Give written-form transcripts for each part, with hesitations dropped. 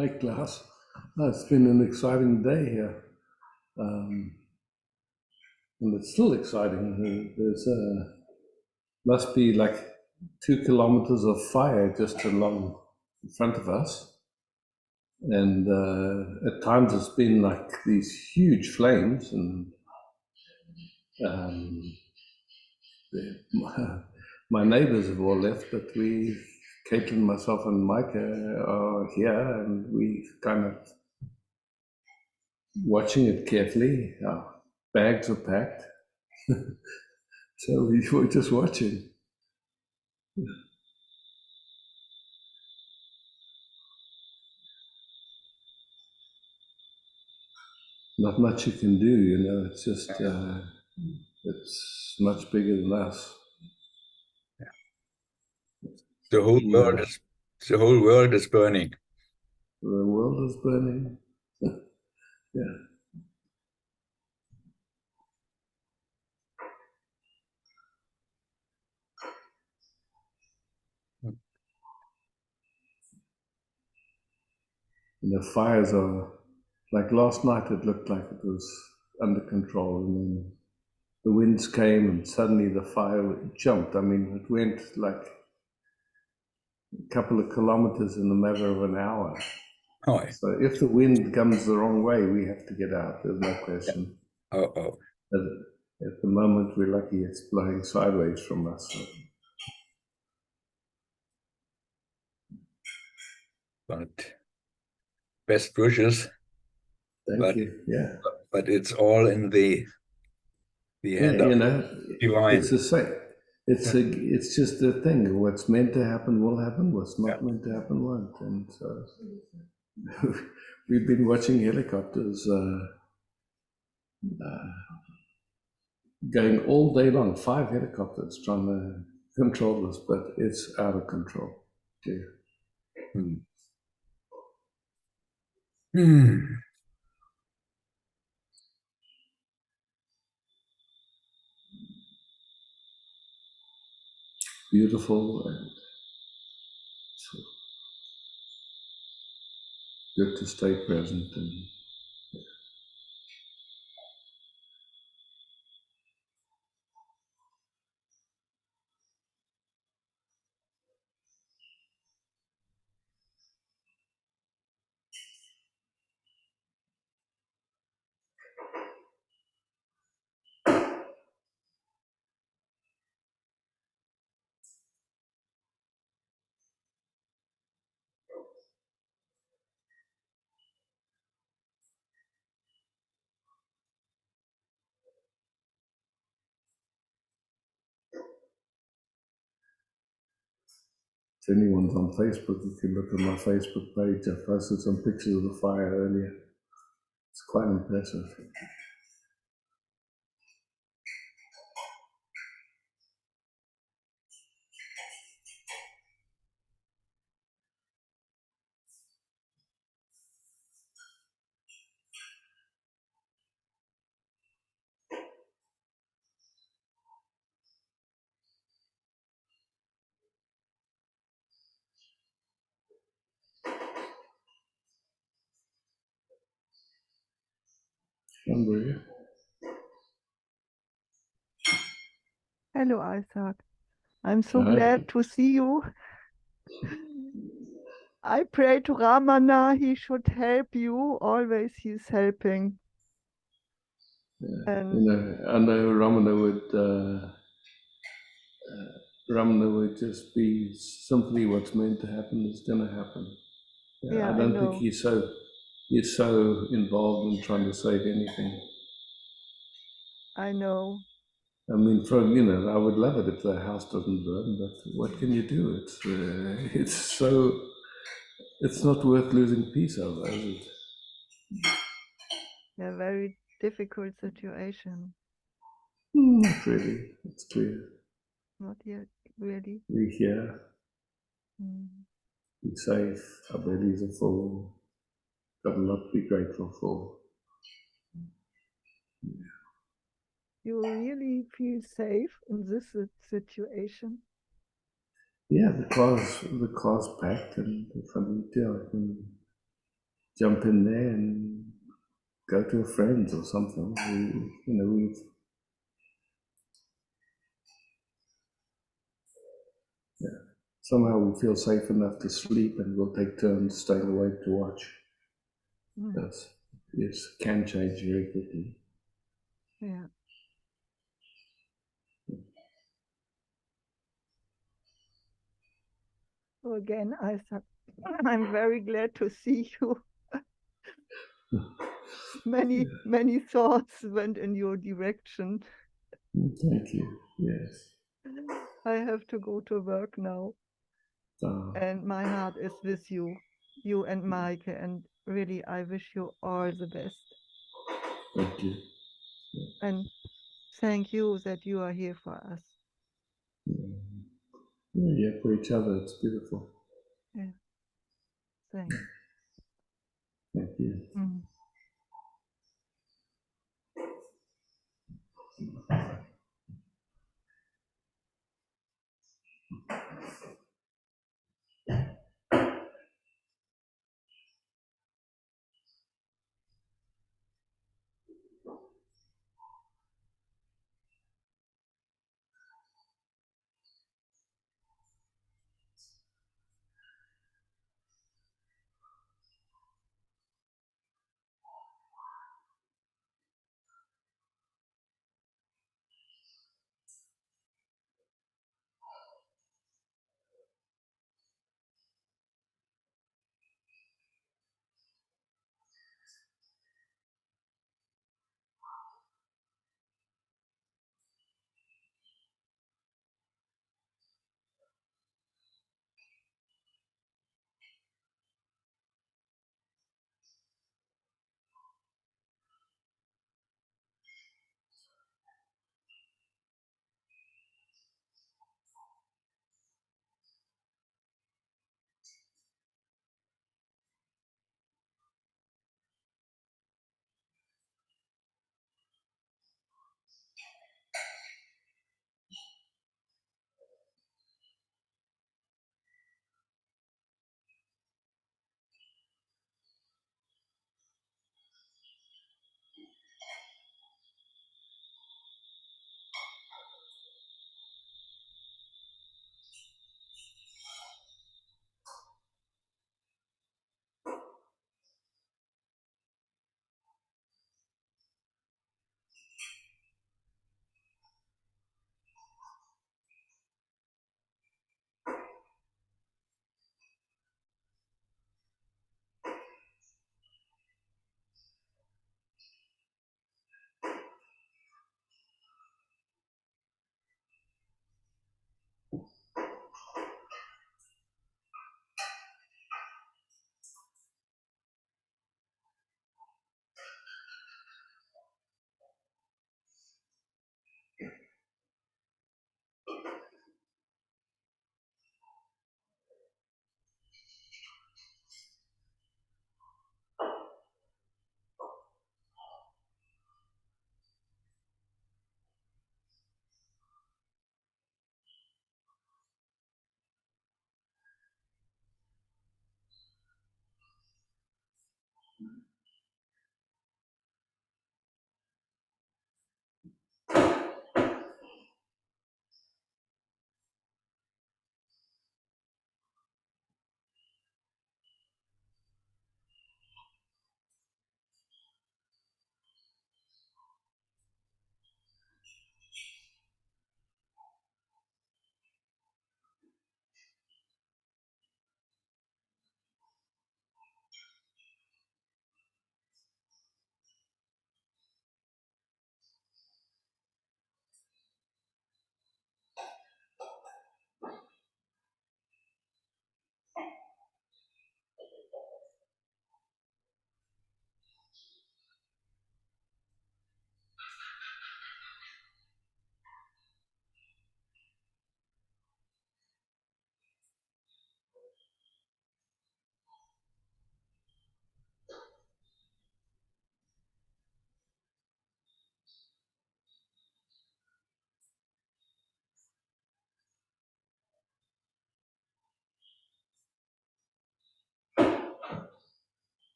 Hi, Klaus. It's been an exciting day here. And it's still exciting. There's must be like 2 kilometers of fire just along in front of us. And at times it's been like these huge flames, and um, my neighbors have all left, but Caitlin, myself, and Micah are here, and we kind of watching it carefully. Our bags are packed, so we were just watching. Not much you can do, it's just, it's much bigger than us. The whole world is burning. The world is burning. Yeah. And the fires are, like last night, it looked like it was under control, and then the winds came, and suddenly the fire jumped. I mean, it went like a couple of kilometers in a matter of an hour. Oh, So if the wind comes the wrong way, we have to get out. There's no question. oh. At the moment, we're lucky it's blowing sideways from us. So. But best wishes. Thank you. Yeah. But it's all in the hand of divine. It's the same. It's just a thing. What's meant to happen will happen. What's not meant to happen won't. And so we've been watching helicopters going all day long. 5 helicopters trying to control this, but it's out of control. Yeah. Beautiful and so good to stay present and if anyone's on Facebook, you can look at my Facebook page. I posted some pictures of the fire earlier. It's quite impressive. Andrea? Hello, Isaac. I'm so glad to see you. I pray to Ramana, he should help you. Always he's helping. Yeah. I know Ramana would just be simply what's meant to happen is going to happen. Yeah, I don't think he's so involved in trying to save anything. I know. I mean, I would love it if the house doesn't burn, but what can you do? It's not worth losing peace over, is it? A very difficult situation. Not really. It's clear. Not yet, really. We're here. Be safe. Our bellies are full. Got a lot to be grateful for. Yeah. You really feel safe in this situation? Yeah, the car's packed, and if I need to, I can jump in there and go to a friend's or something. We've somehow we feel safe enough to sleep, and we'll take turns staying awake to watch. Yes, can change very quickly. Yeah. So again, I'm very glad to see you. Many thoughts went in your direction. Thank you. Yes. I have to go to work now. And my heart is with you and Mike, and really I wish you all the best. Thank you. And thank you that you are here for us. Yeah, for each other, it's beautiful. Yeah. Thanks. Thank you.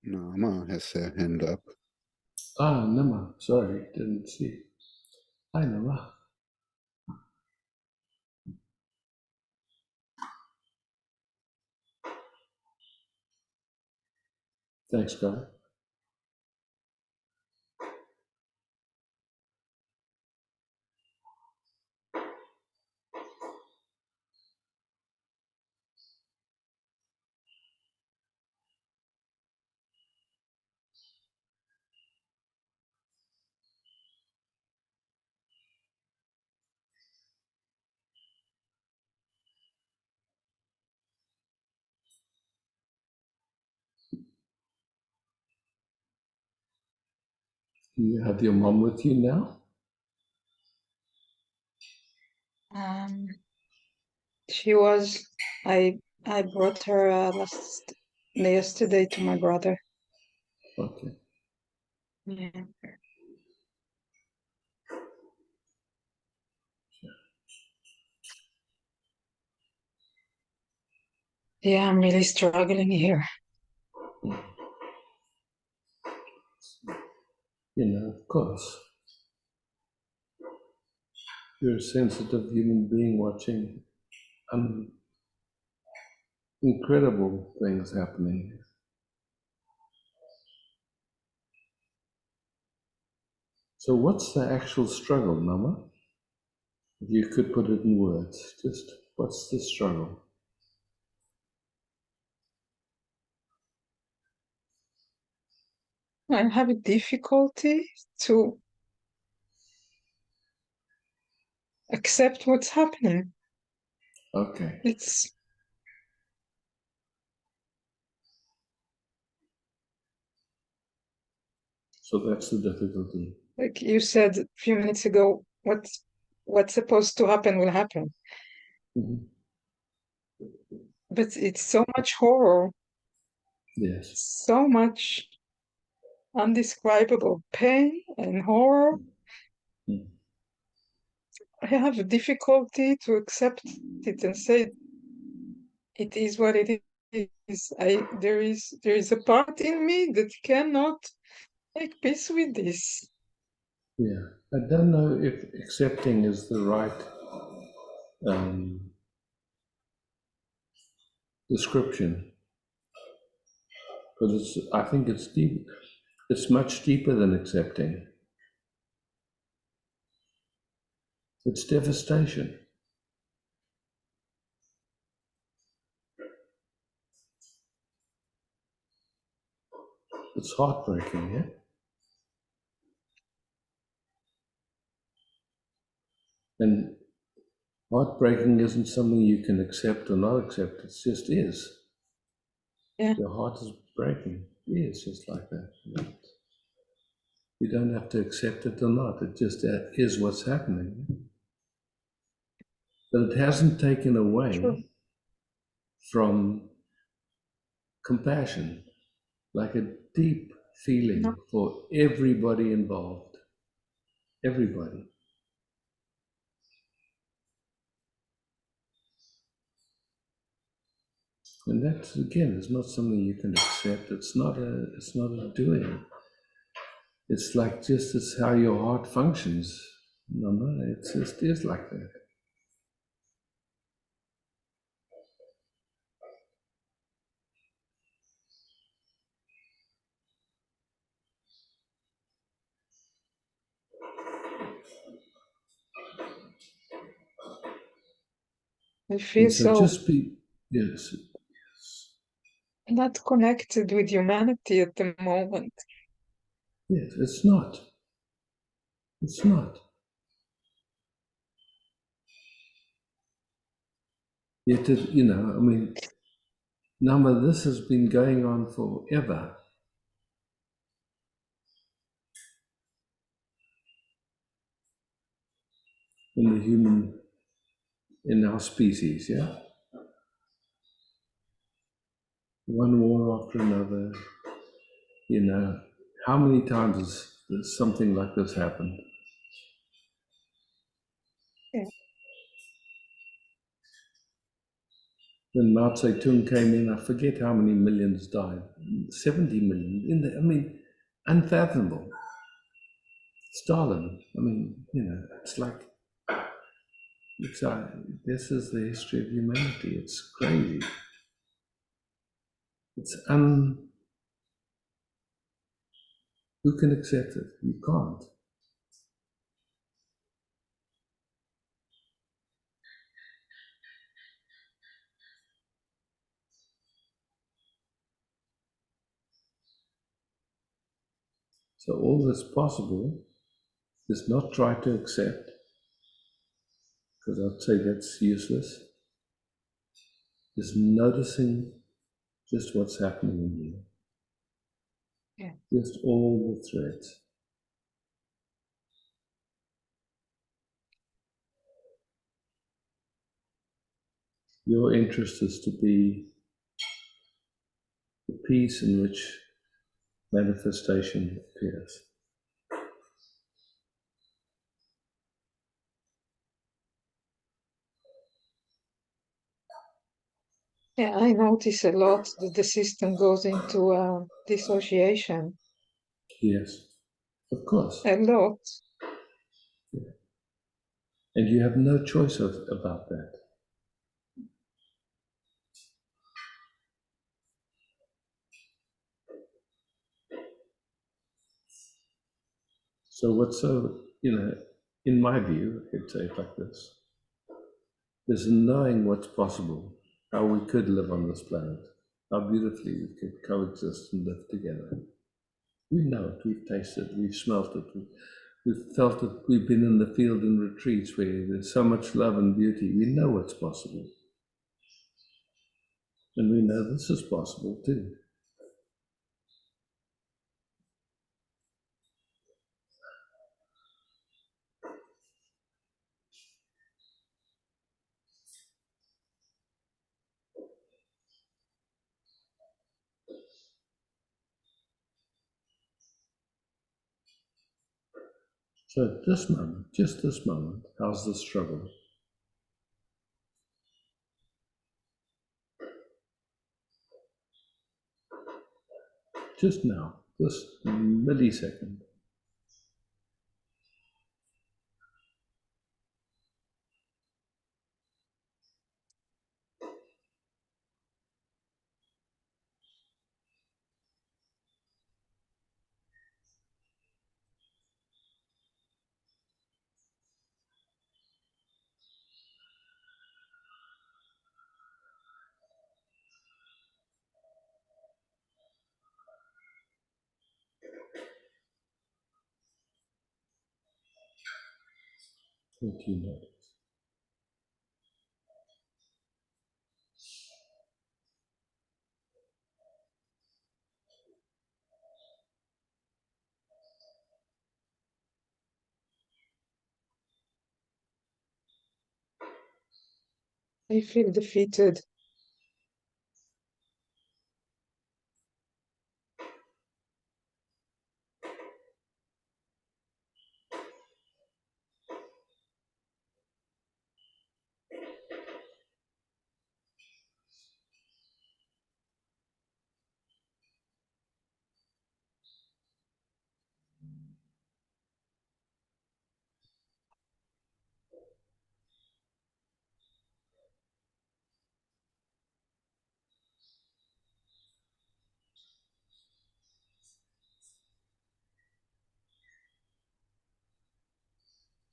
Nama has a hand up. Ah, Nama, sorry, didn't see. Hi, Nama. Thanks, guy. You have your mom with you now? She was. I brought her yesterday to my brother. Okay. Yeah. Yeah, I'm really struggling here. You know, of course. You're a sensitive human being watching incredible things happening. So what's the actual struggle, Nama? If you could put it in words, just what's the struggle? I have a difficulty to accept what's happening. Okay. So that's the difficulty. Like you said a few minutes ago, what's supposed to happen will happen. Mm-hmm. But it's so much horror. Yes. So much undescribable pain and horror. Mm-hmm. I have a difficulty to accept it and say it is what it is. There is a part in me that cannot make peace with this. Yeah. I don't know if accepting is the right description, because I think it's deep. It's much deeper than accepting. It's devastation. It's heartbreaking, yeah? And heartbreaking isn't something you can accept or not accept, it just is. Yeah. Your heart is breaking. Yeah, it's just like that. You don't have to accept it or not, it just is what's happening. But it hasn't taken away from compassion, like a deep feeling for everybody involved. Everybody. And that again is not something you can accept. It's not a doing. It's like just it's how your heart functions. No, it just is like that. I feel So just be yes. not connected with humanity at the moment. Yes, it's not. It's not. Yet, I mean, Nama, this has been going on forever. In our species, yeah? One war after another, How many times has something like this happened? Yeah. when Mao Zedong came in, I forget how many millions died. 70 million. I mean, unfathomable. Stalin. I mean, it's like this is the history of humanity. It's crazy. It's who can accept it? You can't. So all that's possible is not try to accept, because I'd say that's useless, is noticing just what's happening in you. Yeah. Just all the threads. Your interest is to be the peace in which manifestation appears. Yeah, I notice a lot that the system goes into dissociation. Yes, of course. A lot. Yeah. And you have no choice about that. So what's so, in my view, I could say it like this, is knowing what's possible, how we could live on this planet, how beautifully we could coexist and live together. We know it, we've tasted it, we've smelt it, we've felt it, we've been in the field in retreats where there's so much love and beauty. We know what's possible. And we know this is possible too. So at this moment, just this moment, how's the struggle? Just now, this millisecond. What do you notice? I feel defeated.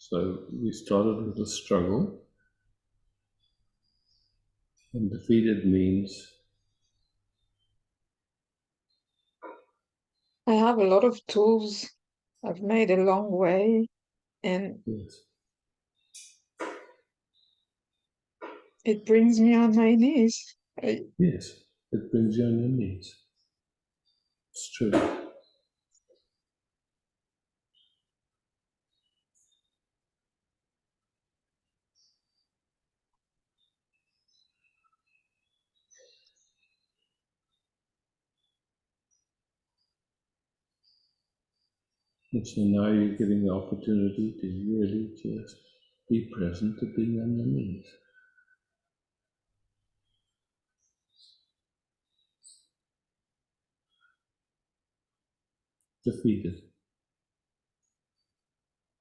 So we started with a struggle, and defeated means I have a lot of tools. I've made a long way, and yes, it brings me on my knees. yes, it brings you on your knees. It's true. And so now you're getting the opportunity to really just be present to being on your knees. defeated.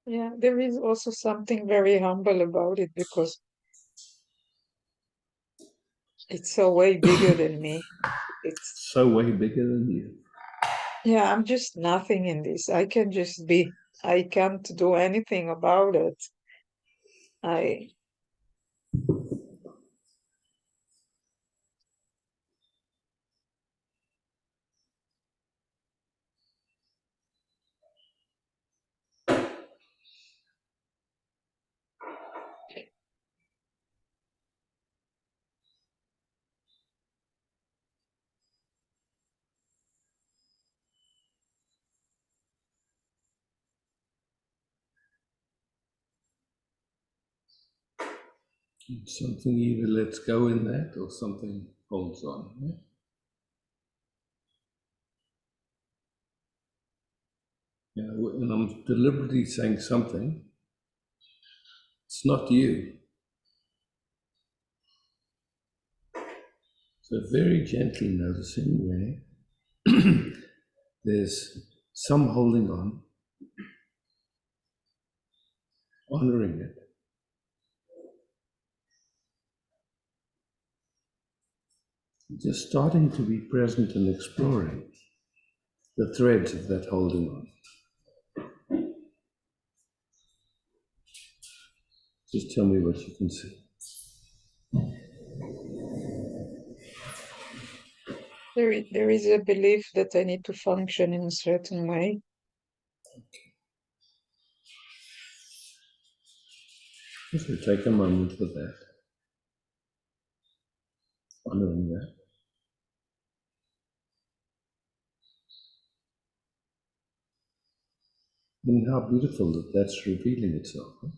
Yeah, there is also something very humble about it because it's so way bigger than me. It's so way bigger than you. Yeah, I'm just nothing in this. I can just be. I can't do anything about it. I Something either lets go in that or something holds on. Yeah? Yeah, and I'm deliberately saying something. It's not you. So very gently noticing where there's some holding on, honoring it. Just starting to be present and exploring the threads of that holding on. Just tell me what you can see. there is a belief that I need to function in a certain way. So take a moment for that, honoring that. And how beautiful that that's revealing itself. Huh?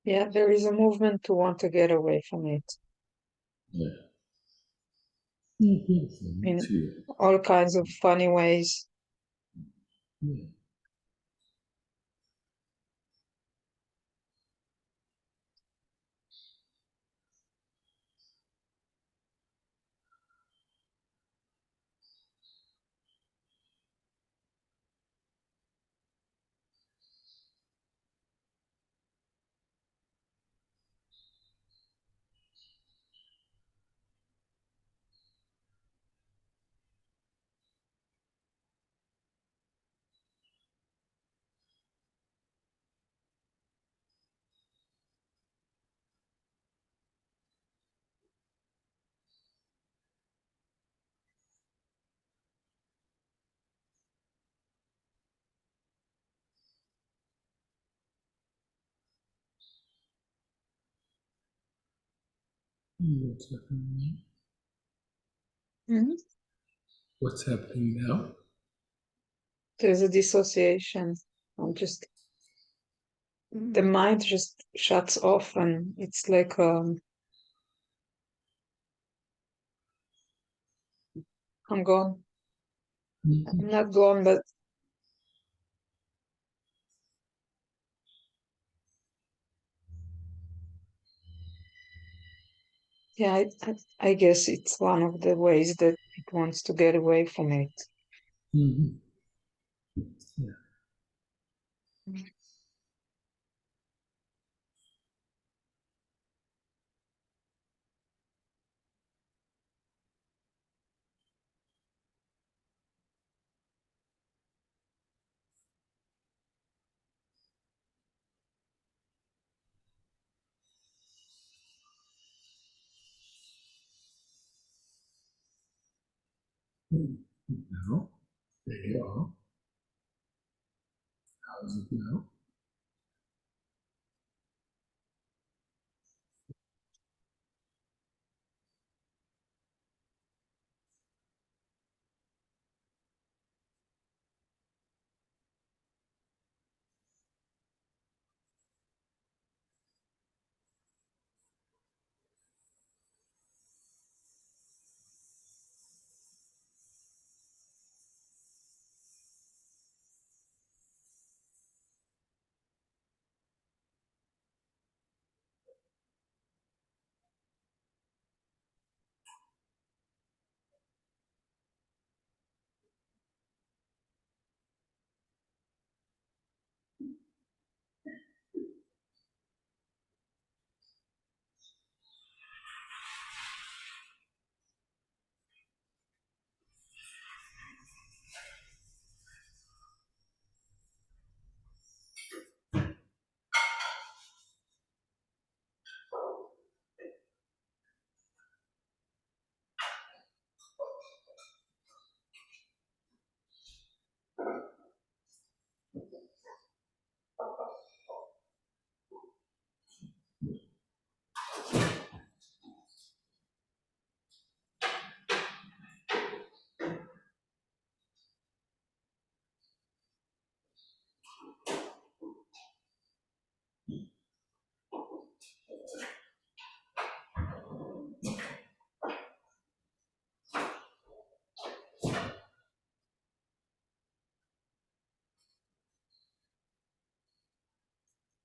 Yeah, there is a movement to want to get away from it Yeah. Beautiful. in Too. all kinds of funny ways. Yeah. What's happening now? Mhm. What's happening now? There's a dissociation. The mind just shuts off and it's like I'm gone. Mm-hmm. I'm not gone, but yeah, I guess it's one of the ways that it wants to get away from it. Mm-hmm. Yeah. Now, there you are. How's it now?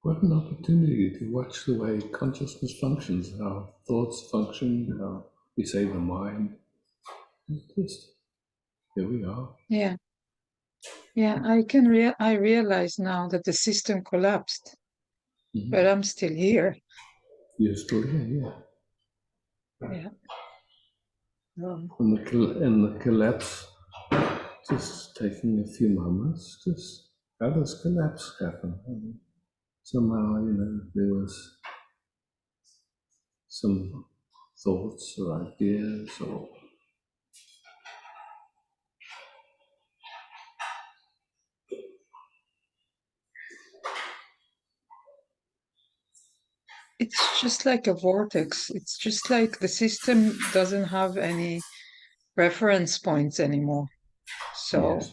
What an opportunity to watch the way consciousness functions, how thoughts function, how we say the mind. Just, here we are. Yeah. Yeah, I realize now that the system collapsed, but I'm still here. You're still here, yeah. Yeah. And the collapse, just taking a few moments, just how does collapse happen? Somehow, there was some thoughts or ideas or It's just like a vortex. It's just like the system doesn't have any reference points anymore. So yes.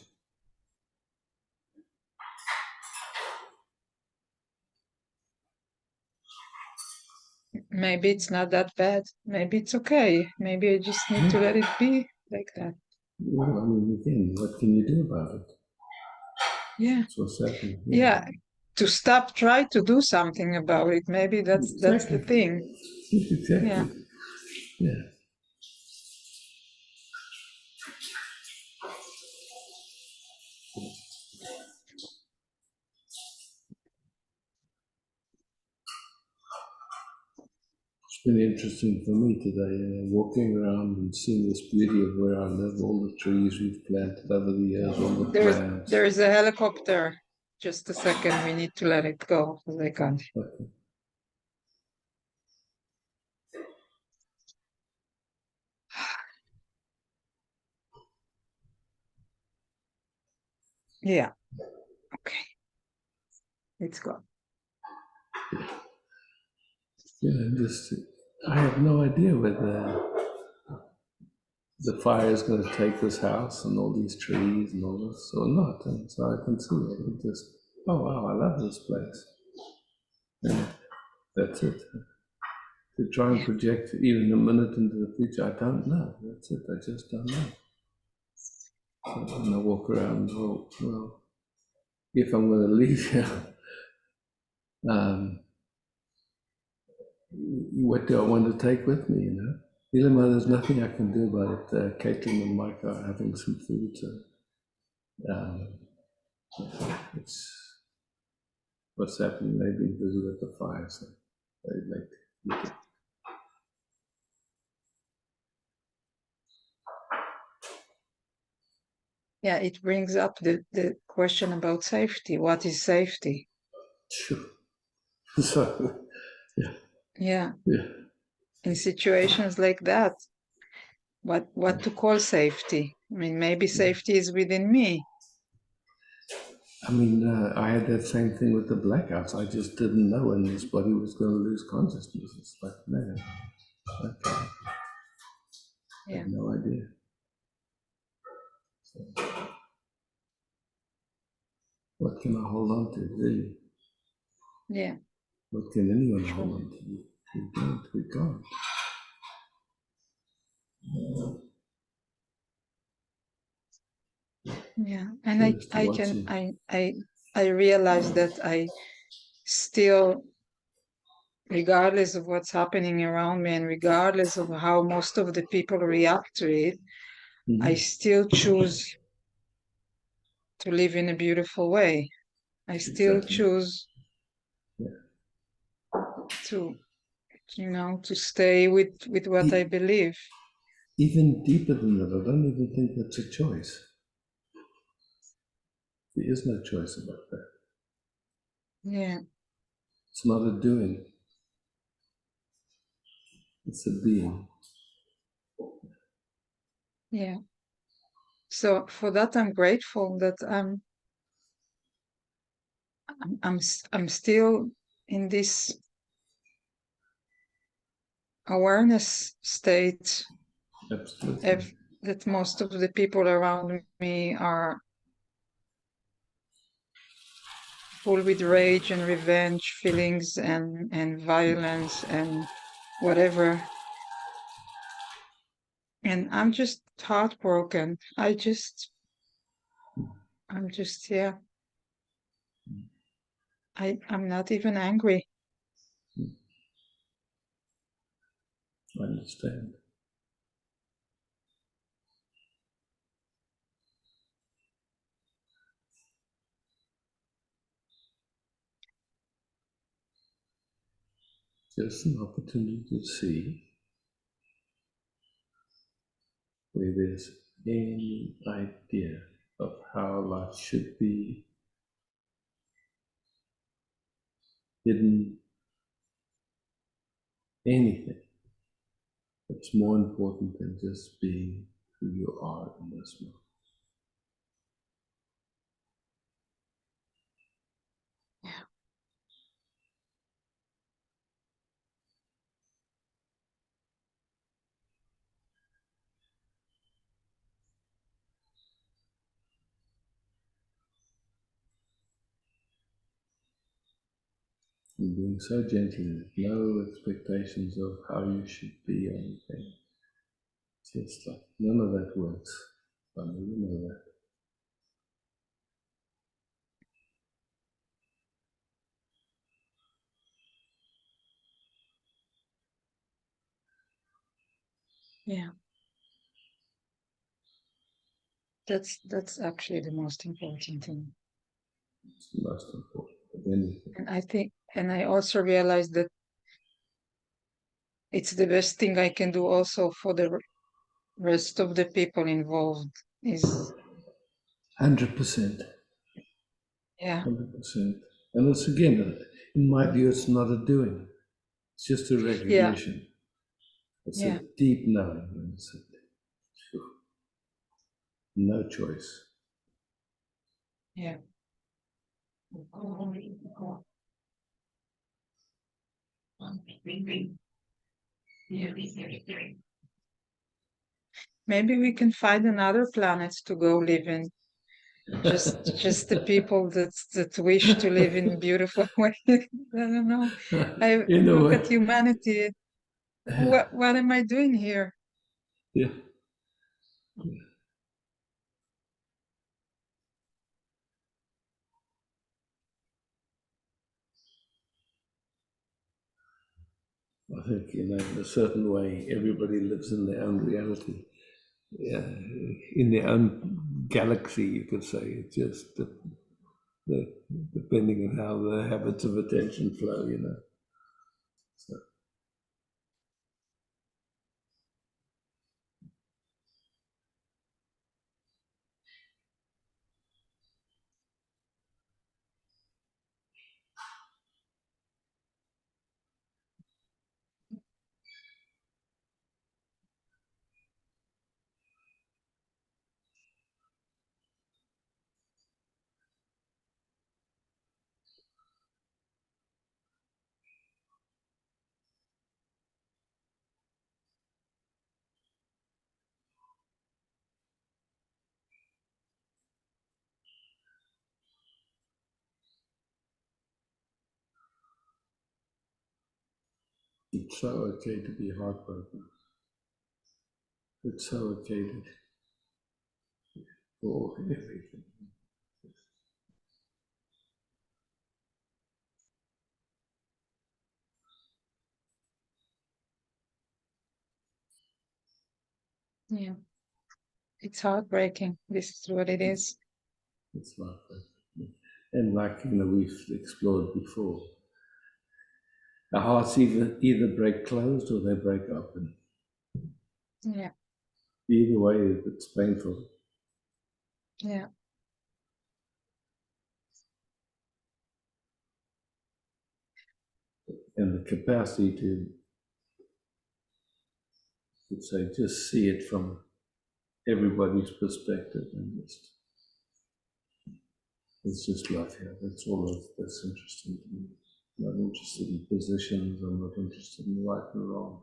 maybe it's not that bad. Maybe it's okay. Maybe I just need to let it be like that. Well, I mean, again, what can you do about it? Yeah. That's what's happening. Yeah. To stop, try to do something about it. Maybe that's Exactly. the thing. Exactly. Yeah. Yeah. It's been interesting for me today, walking around and seeing this beauty of where I live, all the trees we've planted over the years, all the plants. There is a helicopter. Just a second. We need to let it go. I can't. Okay. Yeah. Okay. It's gone. I have no idea whether the fire is going to take this house and all these trees and all this or not. And so I can see it and just, oh wow, I love this place. And that's it. To try and project even a minute into the future, I don't know. That's it. I just don't know. So when I walk around, well, if I'm going to leave here, what do I want to take with me, Even though there's nothing I can do about it, Caitlin and Mike are having some food, so it's what's happening. They've been busy with the fire, so they'd like to eat it. Yeah, it brings up the question about safety. What is safety? Sure. So, yeah. Yeah. Yeah. In situations like that, what to call safety? I mean, maybe safety is within me. I mean, I had that same thing with the blackouts. I just didn't know when this body was going to lose consciousness. It's like, man, okay. I had no idea. So, what can I hold on to, really? Yeah. What can anyone hold on to? We can't. Yeah. And I realize that I still, regardless of what's happening around me and regardless of how most of the people react to it, I still choose to live in a beautiful way. I still choose to, to stay with what I believe. Even deeper than that, I don't even think that's a choice. There is no choice about that. Yeah. It's not a doing. It's a being. Yeah. So for that, I'm grateful that I'm still in this awareness state. Absolutely. That most of the people around me are full with rage and revenge feelings and violence and whatever. And I'm just heartbroken. I'm just, yeah. I'm not even angry. I understand. Just an opportunity to see where there's any idea of how life should be hidden, anything that's more important than just being who you are in this moment. And being so gentle, with no expectations of how you should be or anything. Just like none of that works. I know you know that. Yeah. That's actually the most important thing. It's the most important of anything. And I also realized that it's the best thing I can do also for the rest of the people involved is 100%. yeah. 100%. And it's again, in my view, it's not a doing. It's just a Yeah. recognition. It's Yeah. a deep knowing. And it's no choice. Yeah. Maybe we can find another planet to go live in. Just the people that wish to live in beautiful way. I don't know. I In a look way. at humanity. What am I doing here? Yeah. I think, in a certain way, everybody lives in their own reality. Yeah, in their own galaxy, you could say. It's just depending on how the habits of attention flow, you know. So, it's so okay to be heartbroken. It's so okay for everything. Yeah. It's heartbreaking. This is what it is. It's like that. And like, we've explored before, our hearts either break closed or they break open. Yeah. Either way, it's painful. Yeah. And the capacity to, let's say, just see it from everybody's perspective and it's just love here. That's all that's interesting to me. I'm not interested in positions. I'm not interested in right and wrong.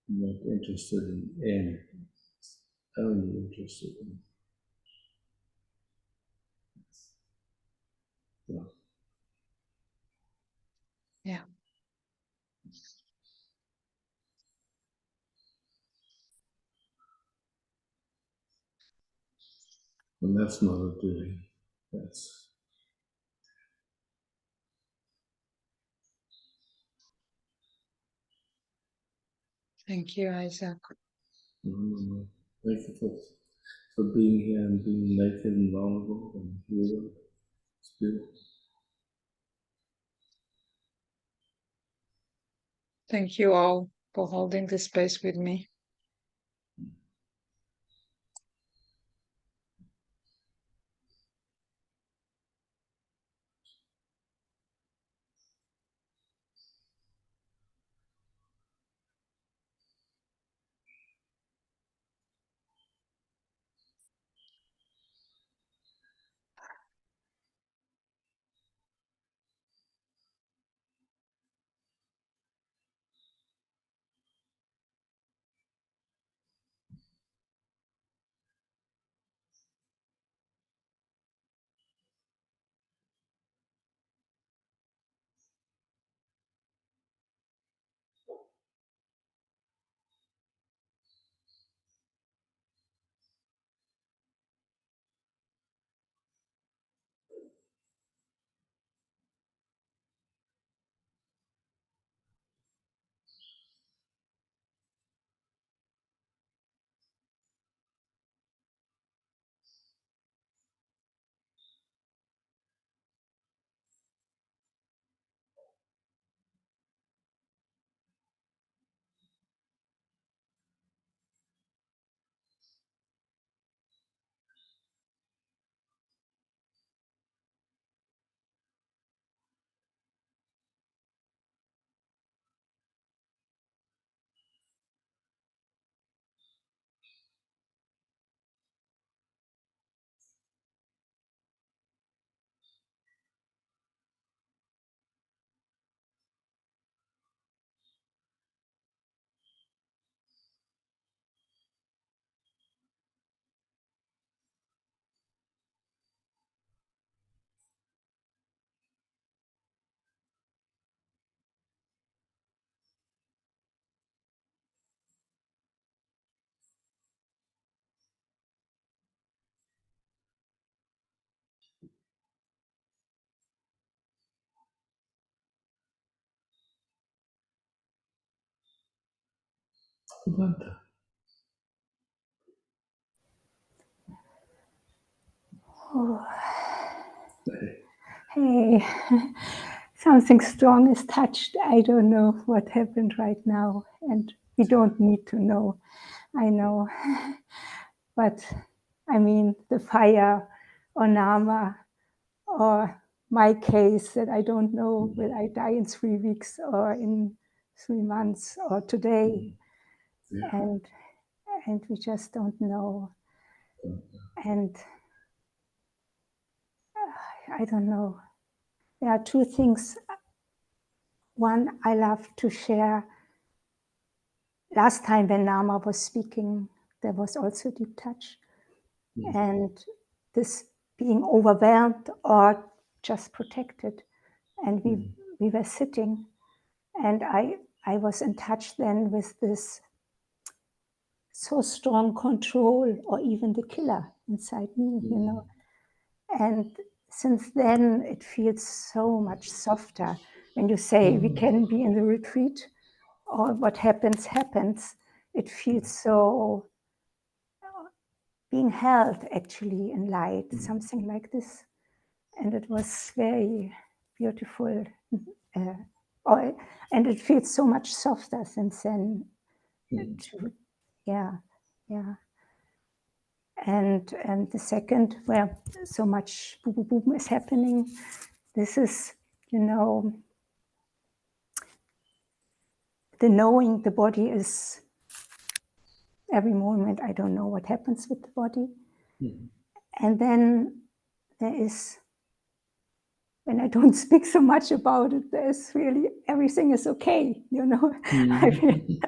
I'm not interested in anything. Only interested in love. Yeah. And that's not a doing. That's Thank you, Isaac. Thank you for being here and being naked and vulnerable and real, spirit. Thank you all for holding this space with me. Oh. Hey, something strong is touched. I don't know what happened right now, and we don't need to know. I know. But I mean, the fire or Nama or my case that I don't know, will I die in 3 weeks or in 3 months or today? Yeah. And we just don't know. And I don't know. There are two things. One, I love to share. Last time when Nama was speaking, there was also deep touch. And this being overwhelmed or just protected. And we were sitting, and I was in touch then with this so strong control, or even the killer inside me, you know. And since then, it feels so much softer when you say we can be in the retreat, or what happens, happens. It feels so being held actually in light, something like this. And it was very beautiful. And it feels so much softer since then. Yeah. And the second, where so much boom, boom, boom is happening, this is, you know, the knowing the body is every moment, I don't know what happens with the body. And then there is, when I don't speak so much about it, there's really, everything is okay, you know. I mean,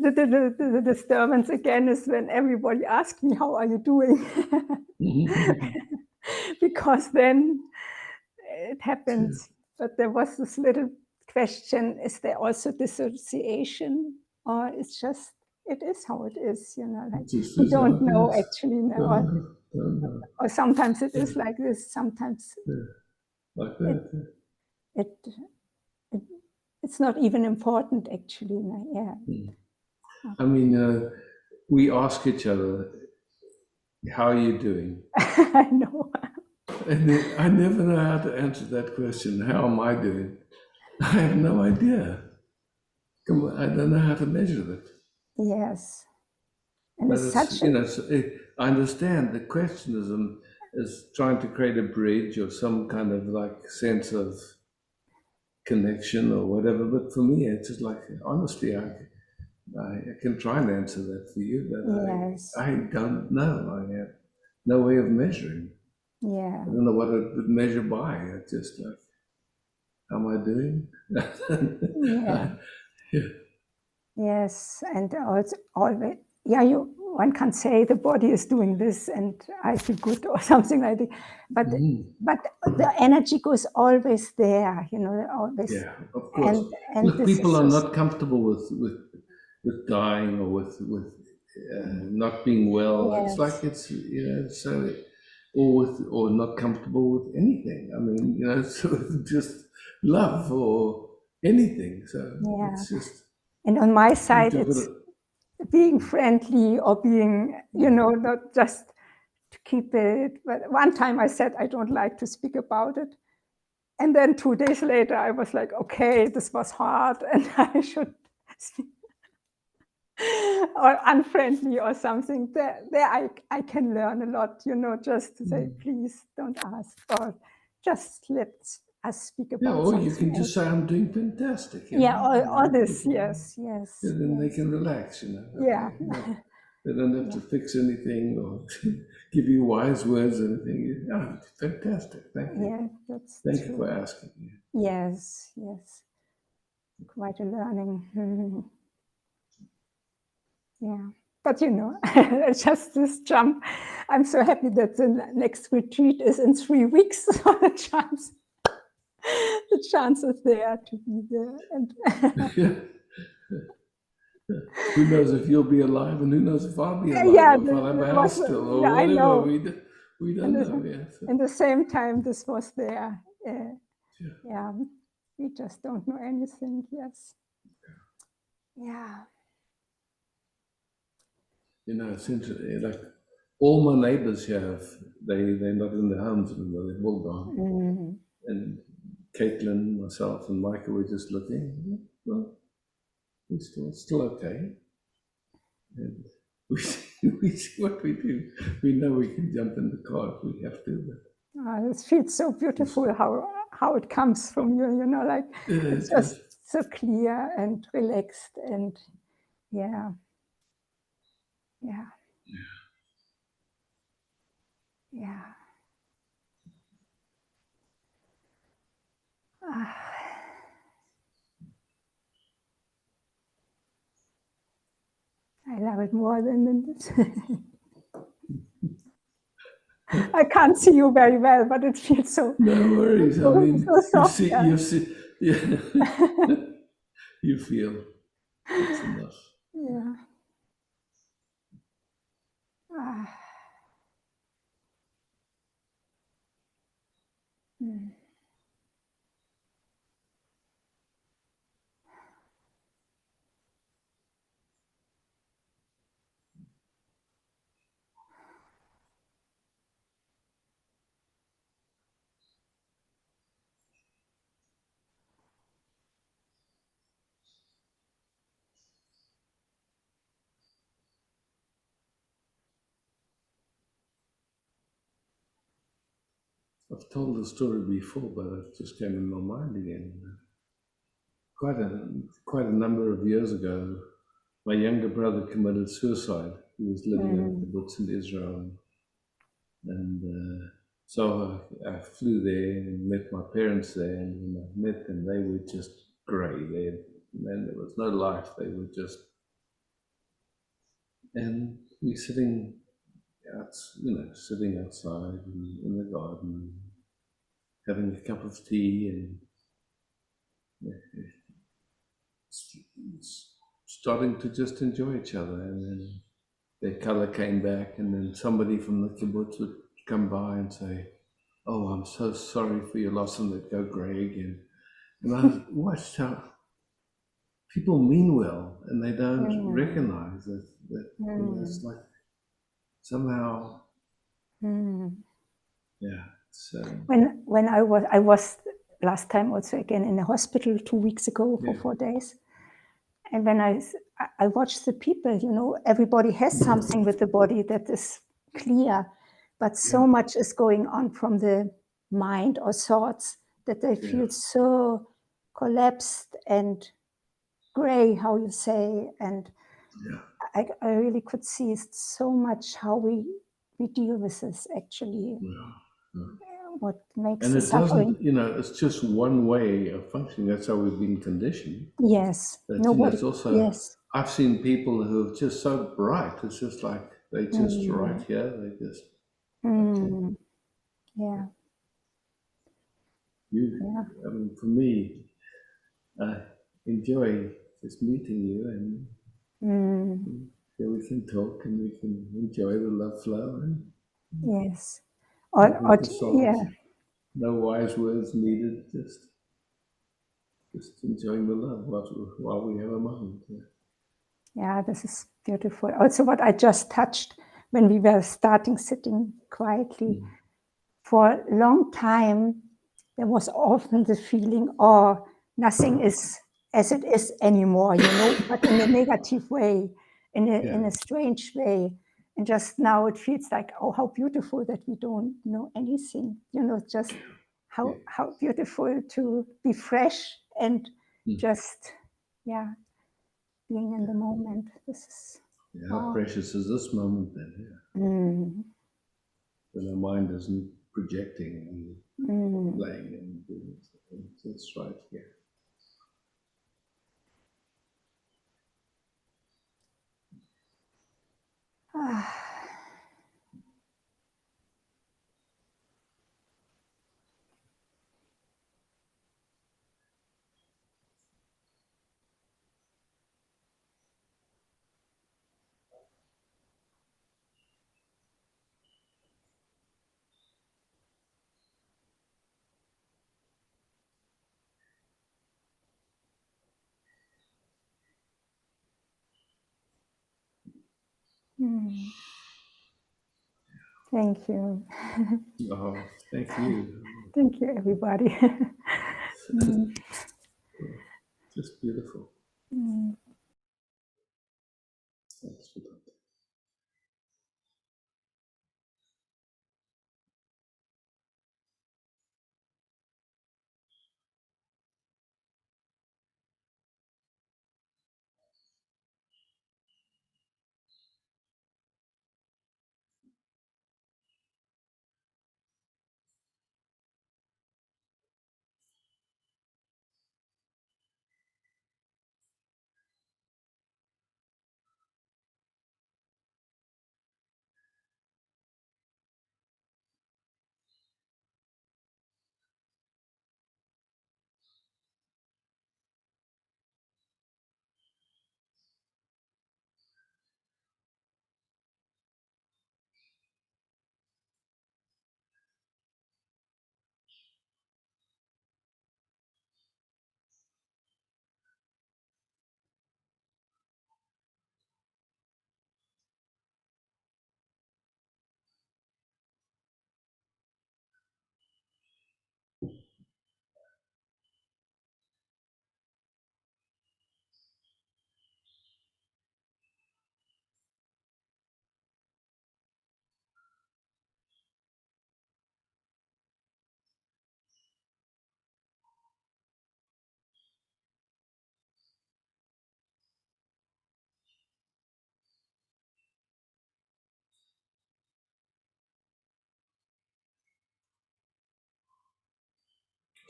the disturbance again is when everybody asks me, how are you doing? Because then it happens. But there was this little question, is there also dissociation? Or it's just, it is how it is, you know, like we don't know actually. Or sometimes it is like this, sometimes like that. it it's not even important, actually. Yeah. I mean, we ask each other, how are you doing? I know. And I never know how to answer that question. How am I doing? I have no idea. I don't know how to measure that. Yes. And But it's such a... I understand the questionism is trying to create a bridge or some kind of like sense of connection or whatever. But for me, it's just like, honestly, I can try and answer that for you, but Yes. I don't know. I have no way of measuring. Yeah. I don't know what it would measure by. It's just like, how am I doing? Yeah. Yeah. Yes, and also always, yeah, one can say the body is doing this and I feel good or something like that, but the energy goes always there, always. Yeah, of course. And Look, this people is are just, not comfortable with dying or with not being well. yes. It's like it's so, or not comfortable with anything. I mean, so just love or anything. So Yeah. it's just. And on my side, it's being friendly or being, not just to keep it. But one time I said I don't like to speak about it. And then 2 days later, I was like, okay, this was hard and I should speak. Or unfriendly or something. There I can learn a lot, just to say, please don't ask, or just let us speak about something. Or you can just say, I'm doing fantastic. Yeah, or this, yes. And then they can relax, Yeah. They don't have to fix anything or give you wise words or anything. Oh, fantastic. Thank you. Yeah, that's Thank true. you for asking. Yes. Quite a learning. Yeah. But just this jump. I'm so happy that the next retreat is in 3 weeks. So the chance is there to be there. And who knows if you'll be alive, and who knows if I'll be alive, yeah, or if I'll have a house still, or I whatever. know. We don't know. Yes. In the same time, this was there. Yeah, we just don't know anything. Yes. Yeah. It's interesting. Like all my neighbors here, they're not in their homes anymore. They've all gone. And Caitlin, myself, and Michael were just looking. Well, we're still okay. And we see what we do. We know we can jump in the car if we have to. It feels so beautiful how it comes from you. Like it's just so clear and relaxed and yeah. I love it more than this. I can't see you very well, but it feels so. No worries. So, I mean, so soft, you see, you feel it's enough. Yeah. I've told the story before, but it just came in my mind again. Quite a number of years ago, my younger brother committed suicide. He was living in a kibbutz in Israel, and so I flew there and met my parents there. And when I met them, they were just grey. There was no life. They were just, and we sitting outside in the garden, having a cup of tea and starting to just enjoy each other. And then their color came back, and then somebody from the kibbutz would come by and say, "Oh, I'm so sorry for your loss," and they'd go grey again. And I watched how people mean well and they don't recognize that you know, it's like somehow, yeah. So when I was last time also again in the hospital 2 weeks ago for 4 days, and when I watched the people, you know, everybody has something with the body that is clear, but so much is going on from the mind or thoughts that they feel so collapsed and gray, how you say, and I really could see so much how we deal with this actually. What makes and the it suffering. doesn't, you know, it's just one way of functioning. That's how we've been conditioned. Yes. But, Nobody. you know, it's also, yes. I've seen people who are just so bright. It's just like they just right here. They just. Yeah. I mean, for me, I enjoy just meeting you, and here we can talk and we can enjoy the love flow. And Yes. nothing to solve. No wise words needed. Just enjoying the love while we have a moment. Yeah, this is beautiful. Also, what I just touched when we were starting sitting quietly. For a long time, there was often the feeling, oh, nothing is as it is anymore, you know, but in a negative way, in a strange way. And just now it feels like, oh, how beautiful that we don't know anything, you know, just how beautiful to be fresh and just, being in the moment. This is How precious is this moment then? When our mind isn't projecting and playing and doing something. That's right. Thank you. Oh, thank you. Thank you, everybody. Just beautiful. Thanks for that.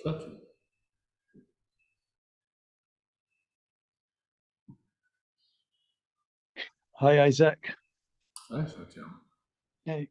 Touching. Hi, Isaac. Hi, Satya. Hey.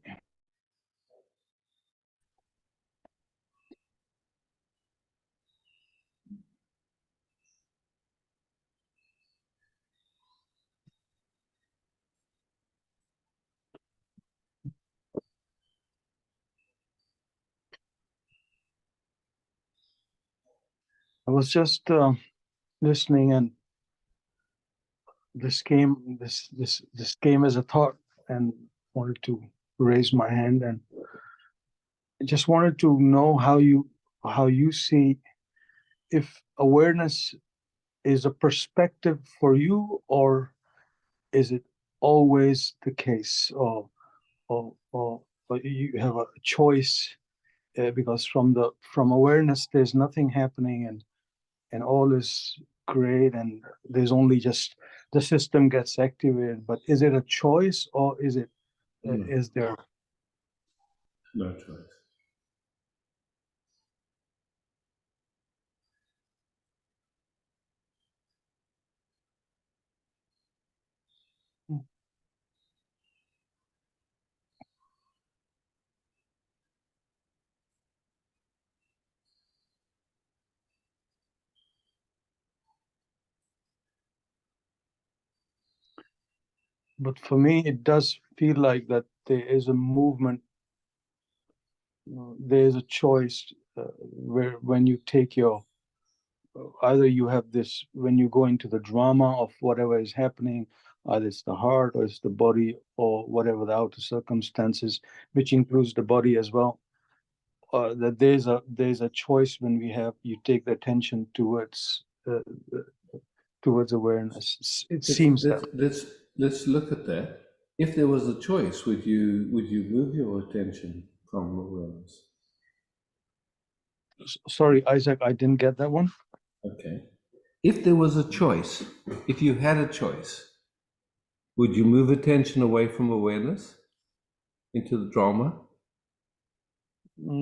I was just listening, and this came as a thought, and wanted to raise my hand, and I just wanted to know how you see, if awareness is a perspective for you, or is it always the case, or you have a choice, because from awareness there's nothing happening, and all is great, and there's only just the system gets activated. But is it a choice, or is it is there no choice? But for me, it does feel like that there is a movement, there is a choice, where when you take your, either you have this, when you go into the drama of whatever is happening, either it's the heart or it's the body or whatever the outer circumstances, which includes the body as well, that there's a choice when you take the attention towards awareness. It seems that. Let's look at that. If there was a choice, would you move your attention from awareness? Sorry, Isaac, I didn't get that one. Okay. If there was a choice, if you had a choice, would you move attention away from awareness into the drama?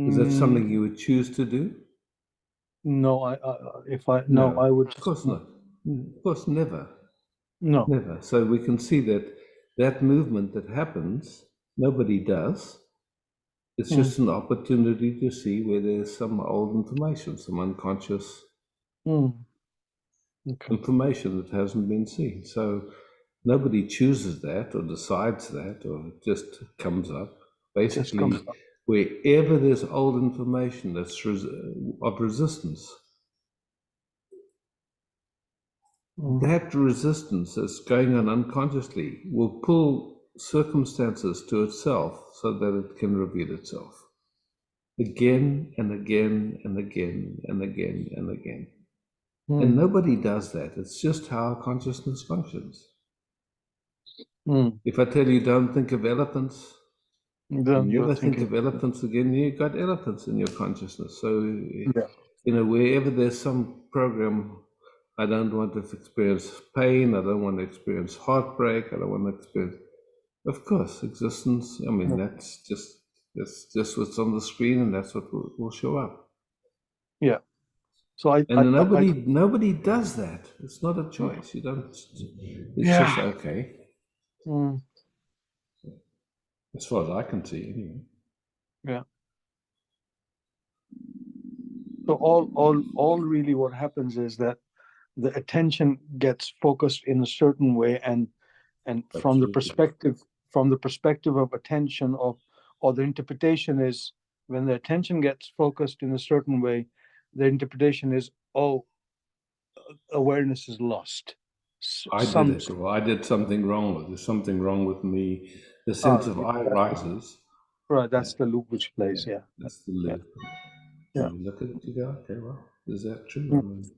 Is that something you would choose to do? No, No, I would. of course not. Of course, never. No. Never. So we can see that movement that happens, nobody does. It's just an opportunity to see where there's some old information, some unconscious information that hasn't been seen. So nobody chooses that or decides that, or it just comes up. Basically, wherever there's old information that's of resistance, that resistance that's going on unconsciously will pull circumstances to itself so that it can reveal itself again and again and again and again and again. And nobody does that. It's just how consciousness functions. If I tell you don't think of elephants, you never think of elephants again, you've got elephants in your consciousness. So, wherever there's some program, I don't want to experience pain, I don't want to experience heartbreak, I don't want to experience, of course, existence, I mean, that's just what's on the screen, and that's what will show up. Yeah. So nobody does that. It's not a choice. You don't. It's just okay. As far as I can see, anyway. Yeah. So all really what happens is that the attention gets focused in a certain way, and from the perspective of attention, or the interpretation is, when the attention gets focused in a certain way, the interpretation is, awareness is lost. I did it, or I did something wrong. There's something wrong with me. The sense of I rises. Right, that's the loop which plays. Yeah, that's the loop. Yeah. You look at it, you go, okay, well, is that true? I mean, it's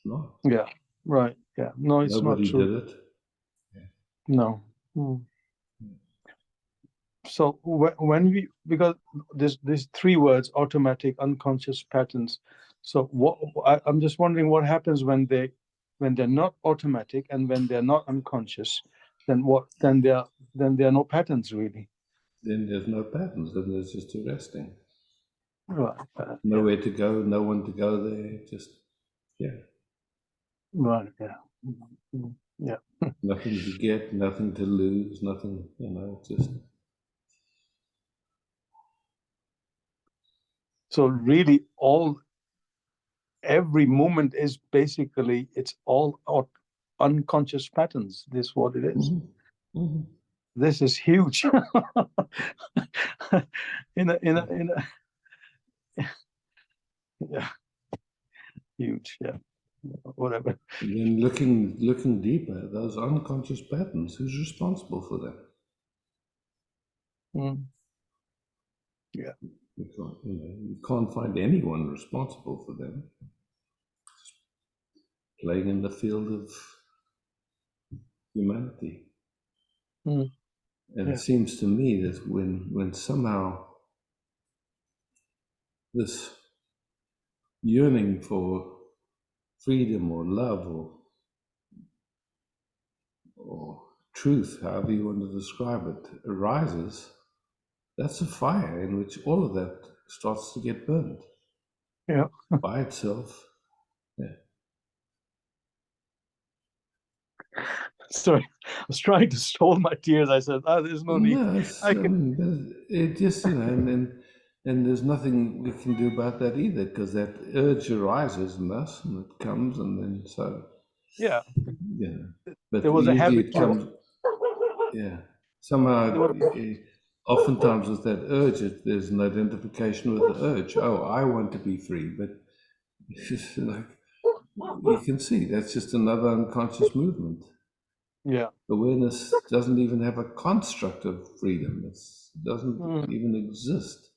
not. Yeah. Right. Yeah. No, it's Nobody not true. did it. No. So when because there's three words: automatic, unconscious, patterns. So I'm just wondering what happens when they're not automatic and when they're not unconscious. Then there are no patterns really. Then there's no patterns. Then there's just a resting. Right. Nowhere to go. No one to go there. Just Right. Yeah. Yeah. Nothing to get. Nothing to lose. Nothing. Just. So really, every moment is basically, it's all unconscious patterns. This is what it is. This is huge. Yeah, huge. Yeah. whatever. And then looking deeper, those unconscious patterns, who's responsible for them? Yeah. You can't find anyone responsible for them. Playing in the field of humanity. And it seems to me that when somehow this yearning for freedom or love or truth, however you want to describe it, arises, that's a fire in which all of that starts to get burned. Yeah. By itself. Yeah. Sorry, I was trying to stall my tears. I said, there's no need. No, it just, and there's nothing we can do about that either, because that urge arises in us and it comes, and then so. Yeah. But there was a usually habit it comes, somehow, oftentimes with that urge, there's an identification with the urge. Oh, I want to be free, but it's just like, you can see, that's just another unconscious movement. Yeah. Awareness doesn't even have a construct of freedom. It doesn't even exist.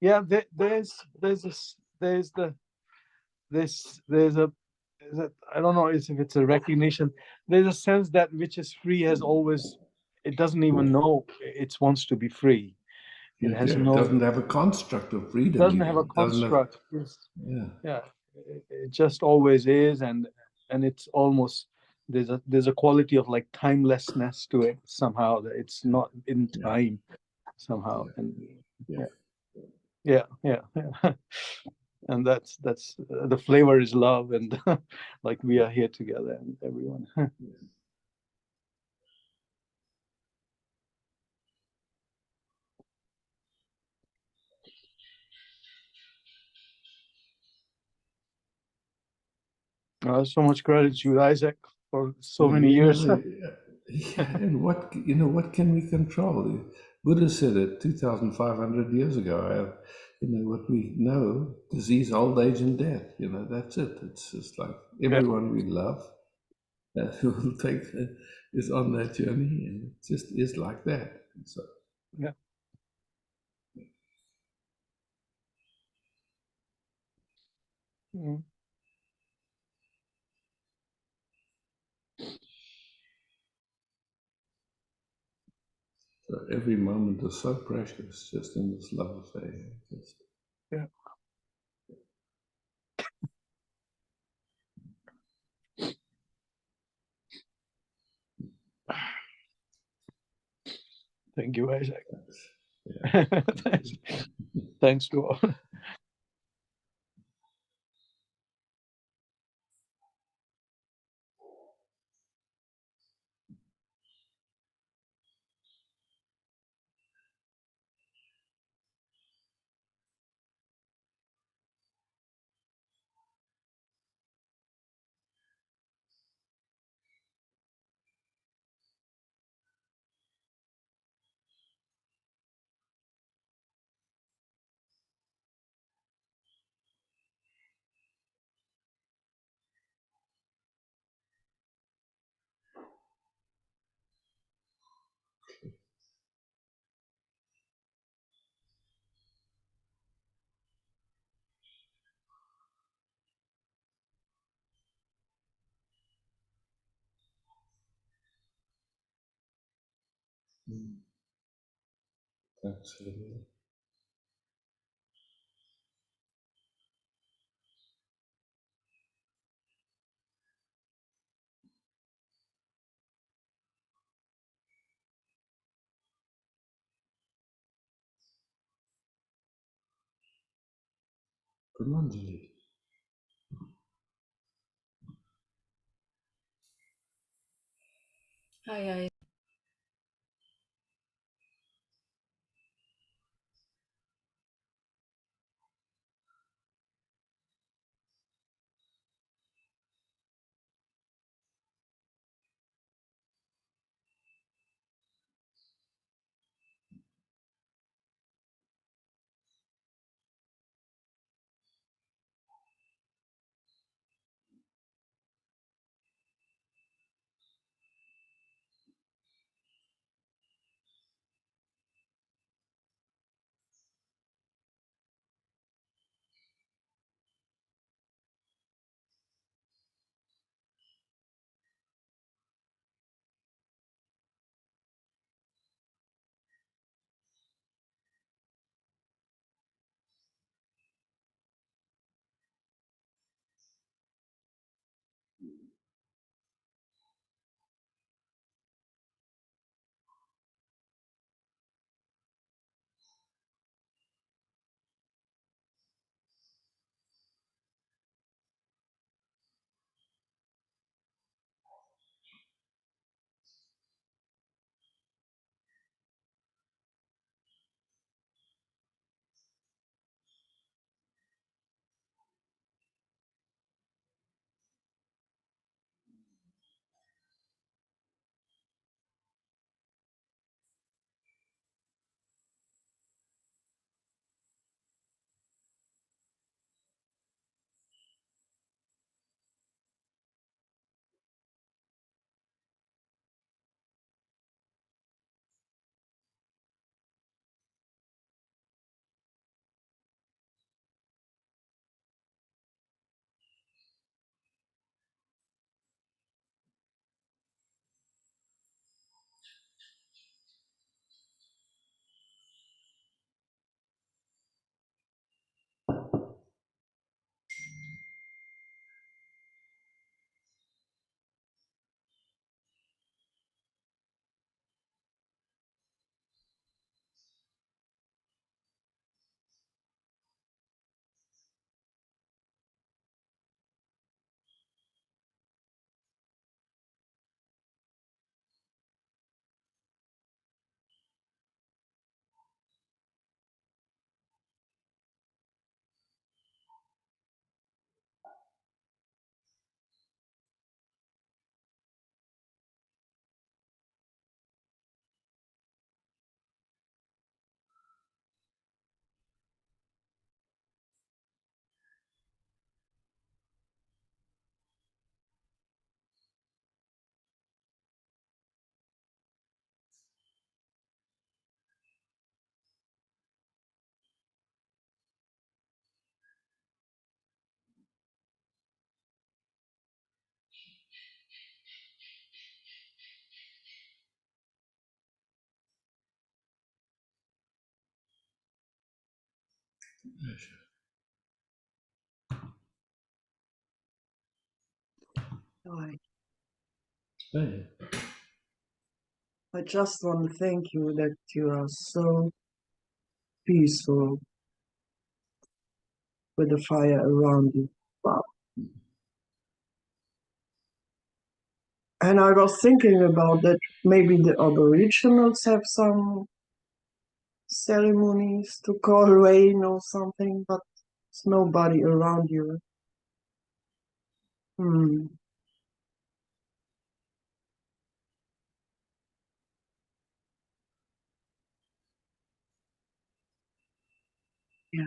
Yeah, there's a I don't know if it's a recognition. There's a sense that which is free has always, it doesn't even know it wants to be free. It has It doesn't have a construct of freedom. Doesn't have a construct. Yeah, it just always is, and it's almost, there's a quality of like timelessness to it somehow, that it's not in time somehow. And yeah. And that's the flavor is love, and like we are here together, and everyone. So much gratitude, Isaac, for so many years. And what can we control? Buddha said it 2,500 years ago. What we know: disease, old age, and death. That's it. It's just like everyone we love who will take is on that journey, and it just is like that. So. Yeah. So every moment is so precious, just in this love affair. Yeah. Thank you, Isaac. Thanks to all. Thanks. Premanjali. Hi. Hi. Hey. I just want to thank you that you are so peaceful with the fire around you. Wow. And I was thinking about that maybe the Aboriginals have some ceremonies to call rain or something, but there's nobody around you. Hmm. Yeah.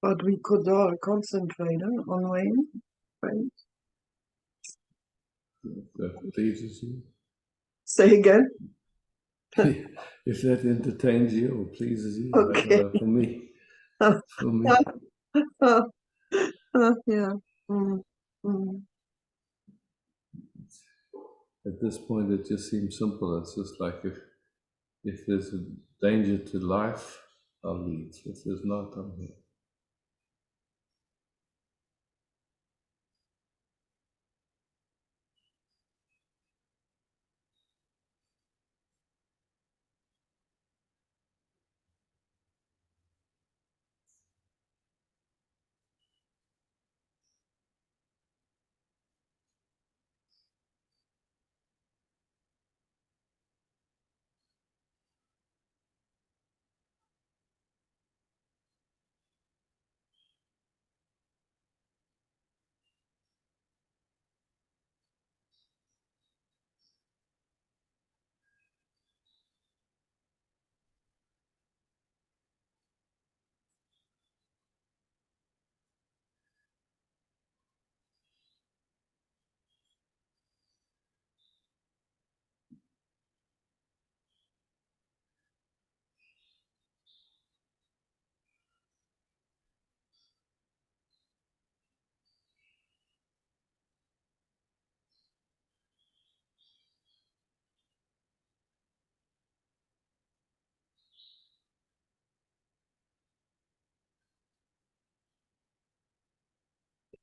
But we could all concentrate on rain, right? That pleases you. Say again. If that entertains you or pleases you, Okay. for me. Yeah. Mm. Mm. At this point, it just seems simple. It's just like if there's a danger to life, I'll leave. If there's not, I'm here.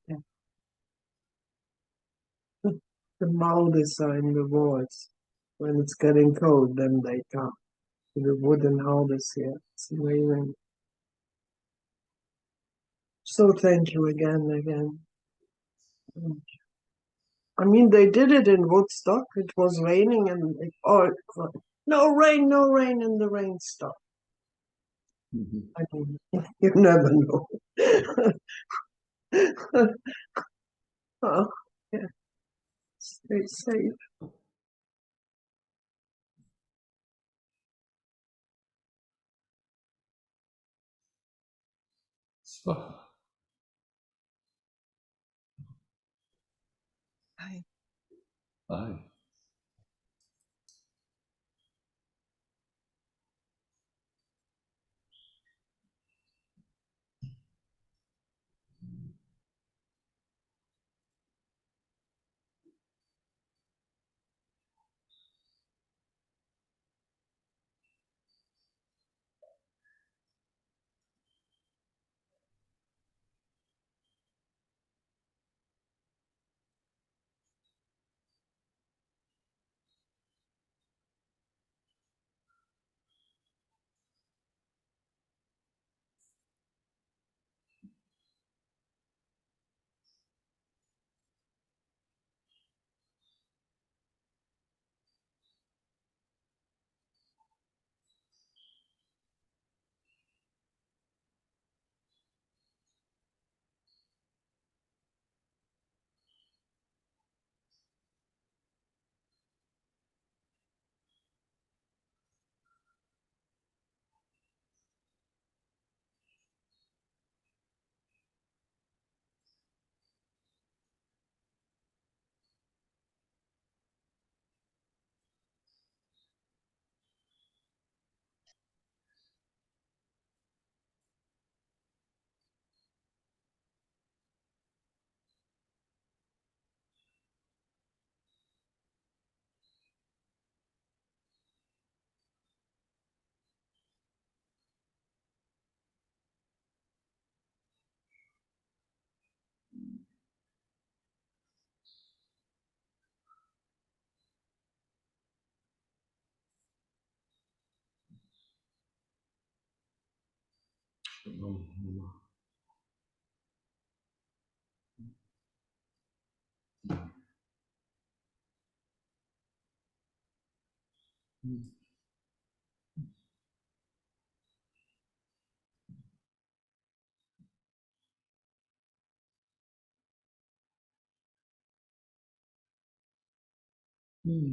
Yeah. The molders are in the walls. When it's getting cold, then they come to the wooden houses here. It's amazing. So thank you again. I mean, they did it in Woodstock. It was raining and no rain, and the rain stopped. Mm-hmm. I mean, you never know. Oh, yeah. Stay safe. So, Hi. bye.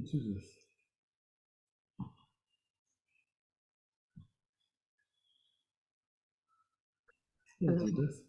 Jesus. Yeah, Judith.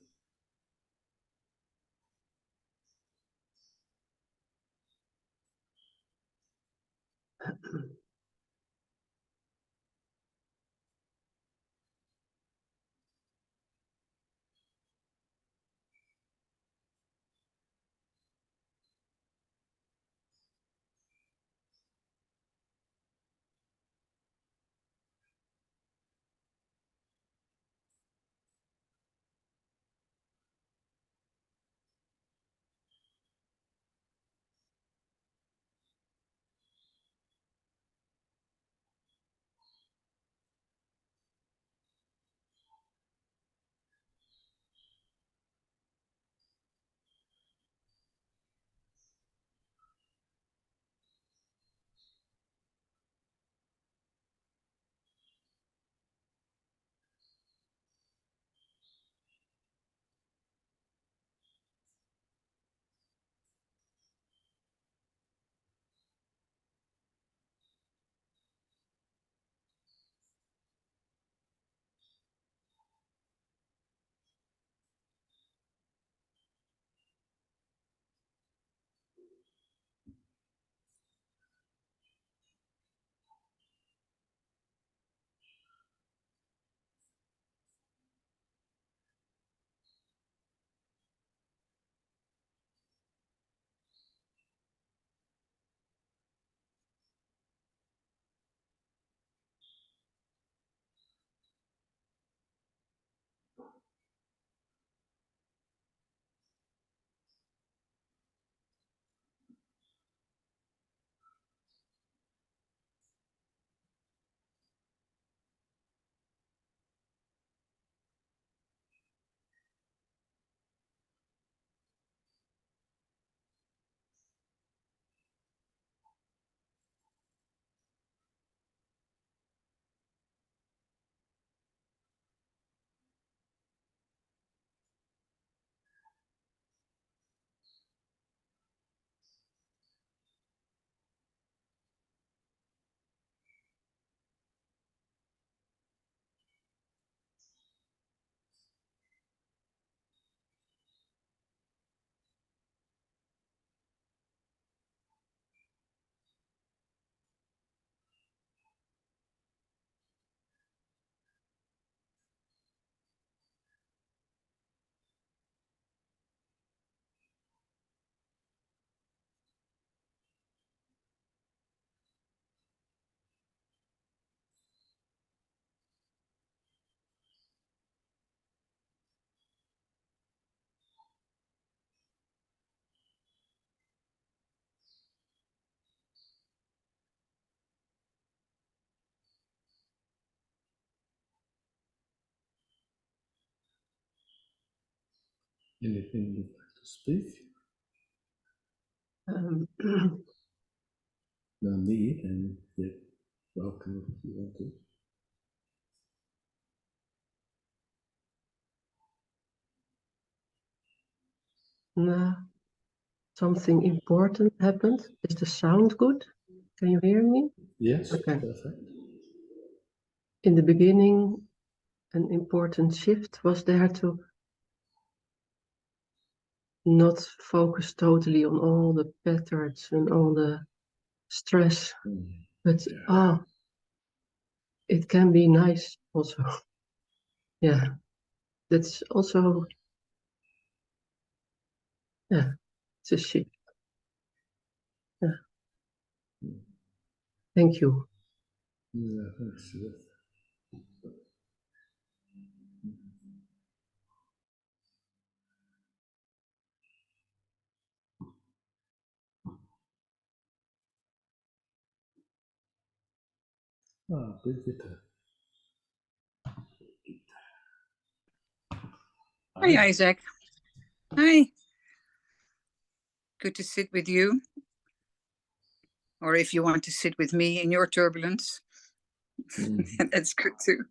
Anything you'd like to speak? No need, and you're welcome if you want to. No, something important happened. Is the sound good? Can you hear me? Yes, Okay. perfect. In the beginning, an important shift was there to not focus totally on all the patterns and all the stress, but it can be nice also. Yeah, that's also, yeah, it's a shift. Yeah. Thank you. Yeah, thanks, Judith. Ah, Brigitte. Hi, Isaac. Hi. Good to sit with you. Or if you want to sit with me in your turbulence, that's good too.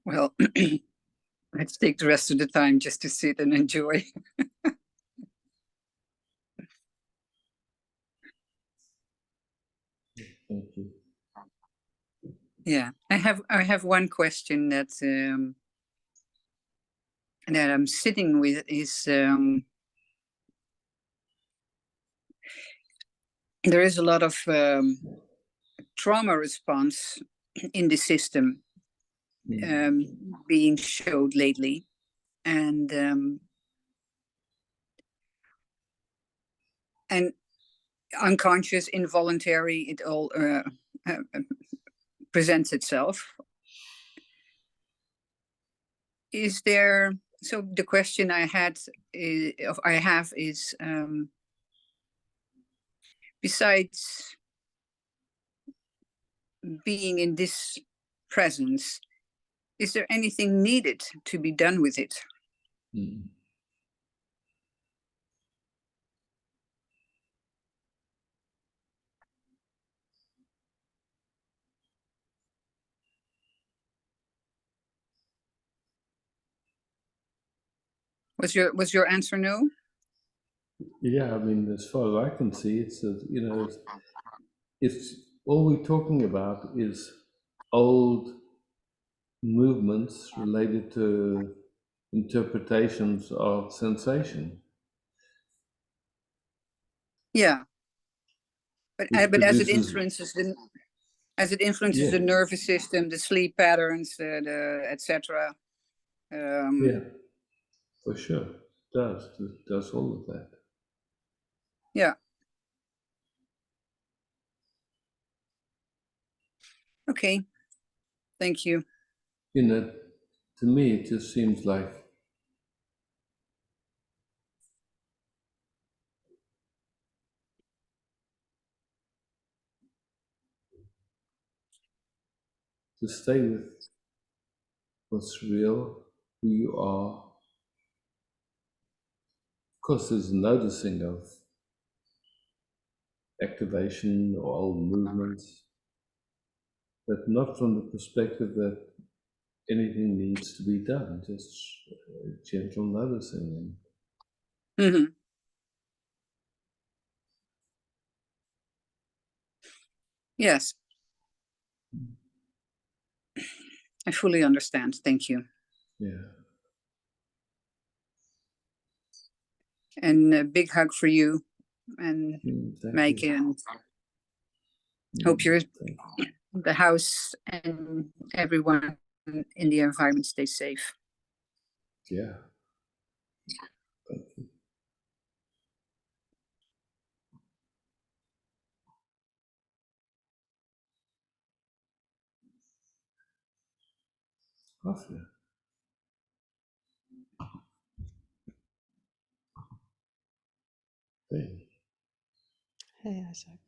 Well, let's take the rest of the time just to sit and enjoy. Thank you. Yeah, I have one question that I'm sitting with is there is a lot of trauma response in the system being showed lately, and unconscious, involuntary, it all presents itself. Is there, so the question I have is, besides being in this presence, is there anything needed to be done with it? Was your answer no? Yeah, I mean, as far as I can see, it's it's all we're talking about is old movements related to interpretations of sensation. Yeah, but as it produces, influences the As it influences the nervous system, the sleep patterns, the etc. Yeah, for sure. It does. It does all of that. Yeah. Okay. Thank you. You know, to me, it just seems like to stay with what's real, who you are. Of course, there's noticing of activation or old movements, but not from the perspective that anything needs to be done, just gentle noticing. Mm-hmm. Yes. I fully understand. Thank you. Yeah. And a big hug for you and Mike, and hope the house and everyone in the environment stays safe. Yeah. Thank you. Lovely. Hey. Hey, Isaac.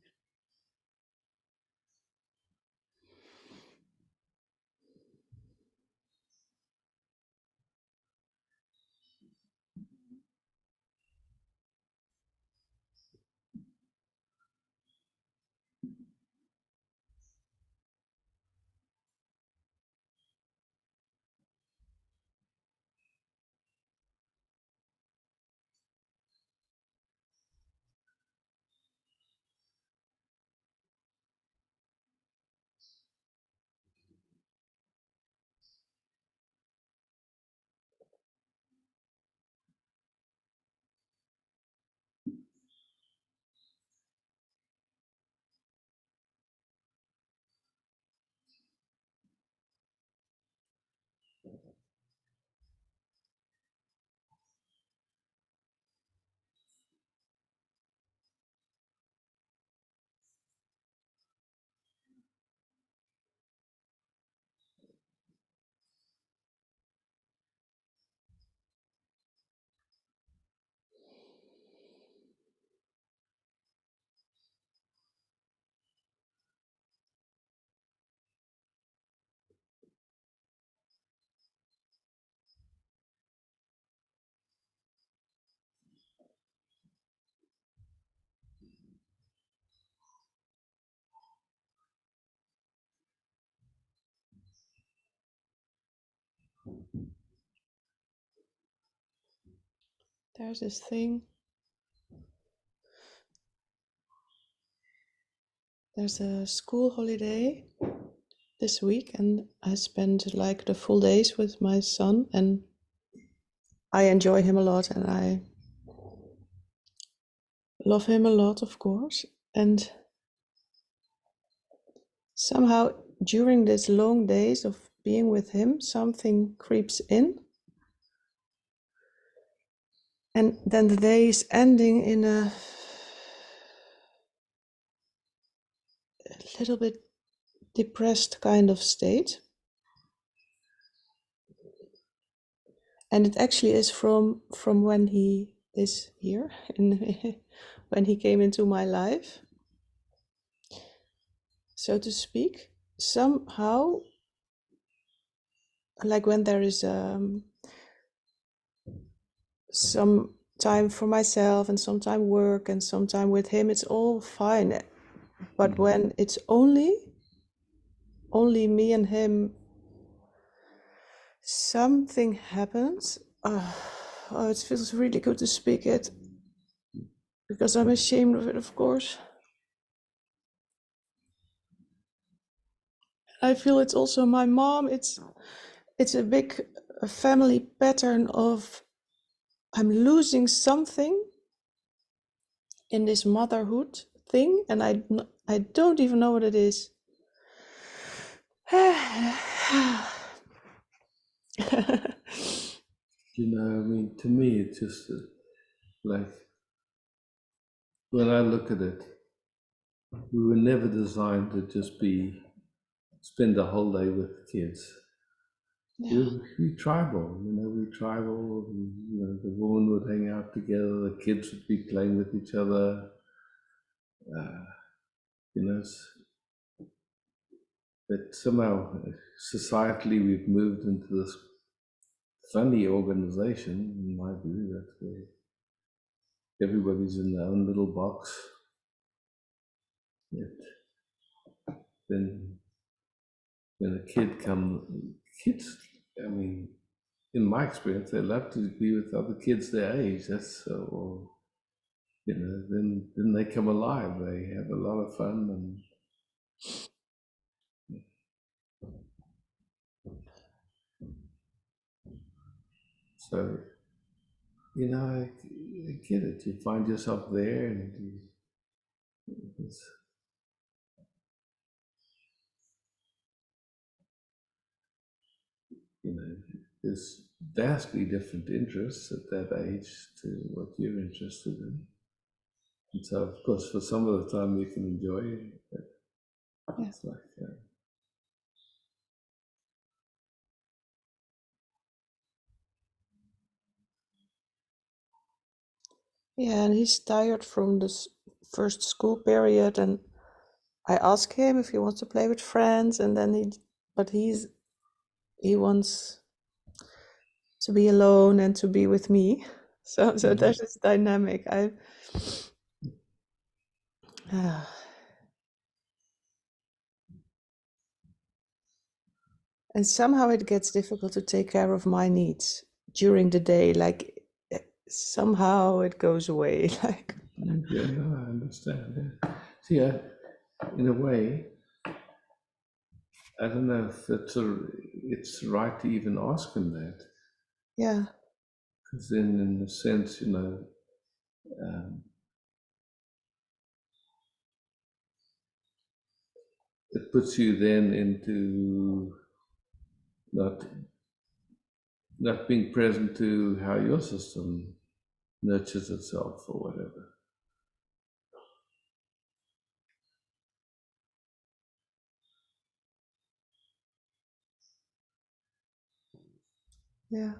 There's this thing. There's a school holiday this week, and I spend like the full days with my son, and I enjoy him a lot, and I love him a lot, of course. And somehow during these long days of being with him, something creeps in. And then the day is ending in a little bit depressed kind of state. And it actually is from when he is here, when he came into my life, so to speak. Somehow, like when there is some time for myself and some time work and some time with him, it's all fine. But when it's only me and him, something happens. Oh, it feels really good to speak it, because I'm ashamed of it, of course. I feel it's also my mom. It's a big family pattern of I'm losing something in this motherhood thing, and I don't even know what it is. You know, I mean, to me, it's just like when I look at it, we were never designed to just spend a whole day with kids. Yeah. We tribal, you know, we tribal. You know, the women would hang out together, the kids would be playing with each other. You know, but somehow societally we've moved into this funny organization, in my view, that where everybody's in their own little box. Yet, then when a kids, I mean, in my experience, they love to be with other kids their age. That's or you know, then they come alive. They have a lot of fun, and so you know, I get it. You find yourself there, and you know, there's vastly different interests at that age to what you're interested in. And so, of course, for some of the time you can enjoy it, but it's like, Yeah, and he's tired from this first school period, and I ask him if he wants to play with friends, and then he wants to be alone and to be with me. So there's this dynamic. And somehow it gets difficult to take care of my needs during the day. Like somehow it goes away. Like yeah, no, I understand. Yeah. See, in a way, I don't know if it's right to even ask him that. Yeah. Because then, in a sense, you know, it puts you then into not being present to how your system nurtures itself or whatever. Yeah.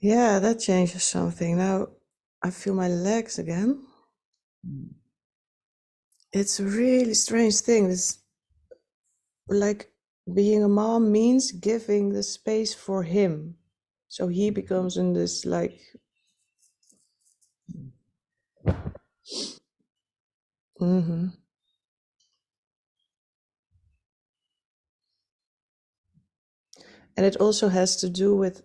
Yeah, that changes something. Now I feel my legs again. It's a really strange thing. It's like being a mom means giving the space for him. So he becomes in this like And it also has to do with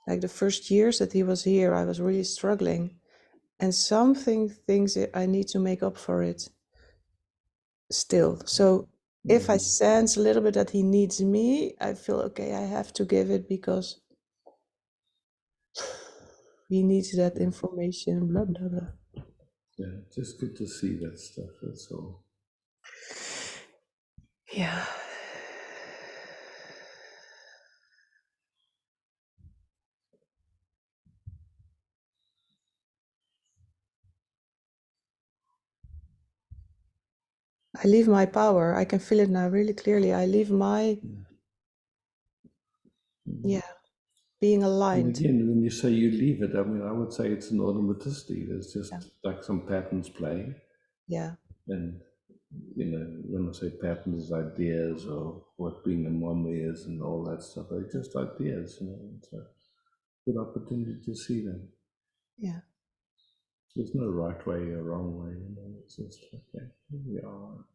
like the first years that he was here, I was really struggling. And something things I need to make up for it still. So if I sense a little bit that he needs me, I feel okay, I have to give it because he needs that information, blah, blah, blah. Yeah, just good to see that stuff, that's all. Yeah. I leave my power. I can feel it now really clearly. I leave my, being aligned. And again, when you say you leave it, I mean, I would say it's an automaticity. There's just like some patterns playing. Yeah. And, you know, when I say patterns, ideas or what being a mom is and all that stuff, they're just ideas, you know. It's a good opportunity to see them. Yeah. There's no right way or wrong way. You know, it's just okay. Here we are.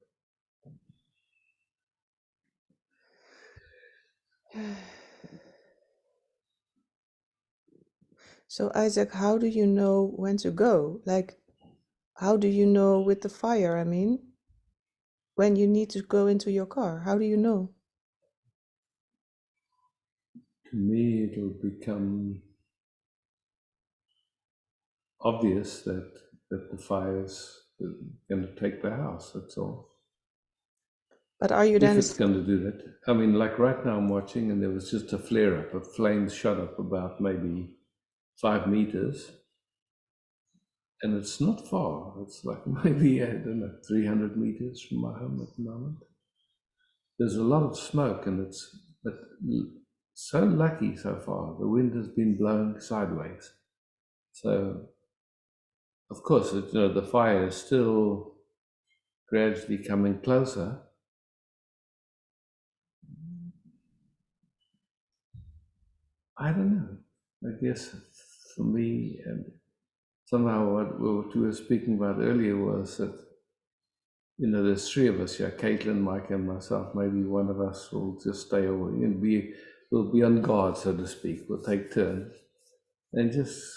So Isaac, how do you know when to go? Like, how do you know with the fire? I mean, when you need to go into your car, how do you know? To me, it'll become obvious that the fire's going to take the house. That's all. But are you If then? it's going to do that, I mean, like right now I'm watching, and there was just a flare up of flames shot up about maybe 5 meters, and it's not far. It's like maybe, I don't know, 300 meters from my home at the moment. There's a lot of smoke, and it's so lucky so far. The wind has been blowing sideways, so of course, you know, the fire is still gradually coming closer. I don't know. I guess for me, and somehow what we were speaking about earlier was that, you know, there's 3 of us here, Caitlin, Mike, and myself. Maybe one of us will just stay away and we'll be on guard, so to speak. We'll take turns and just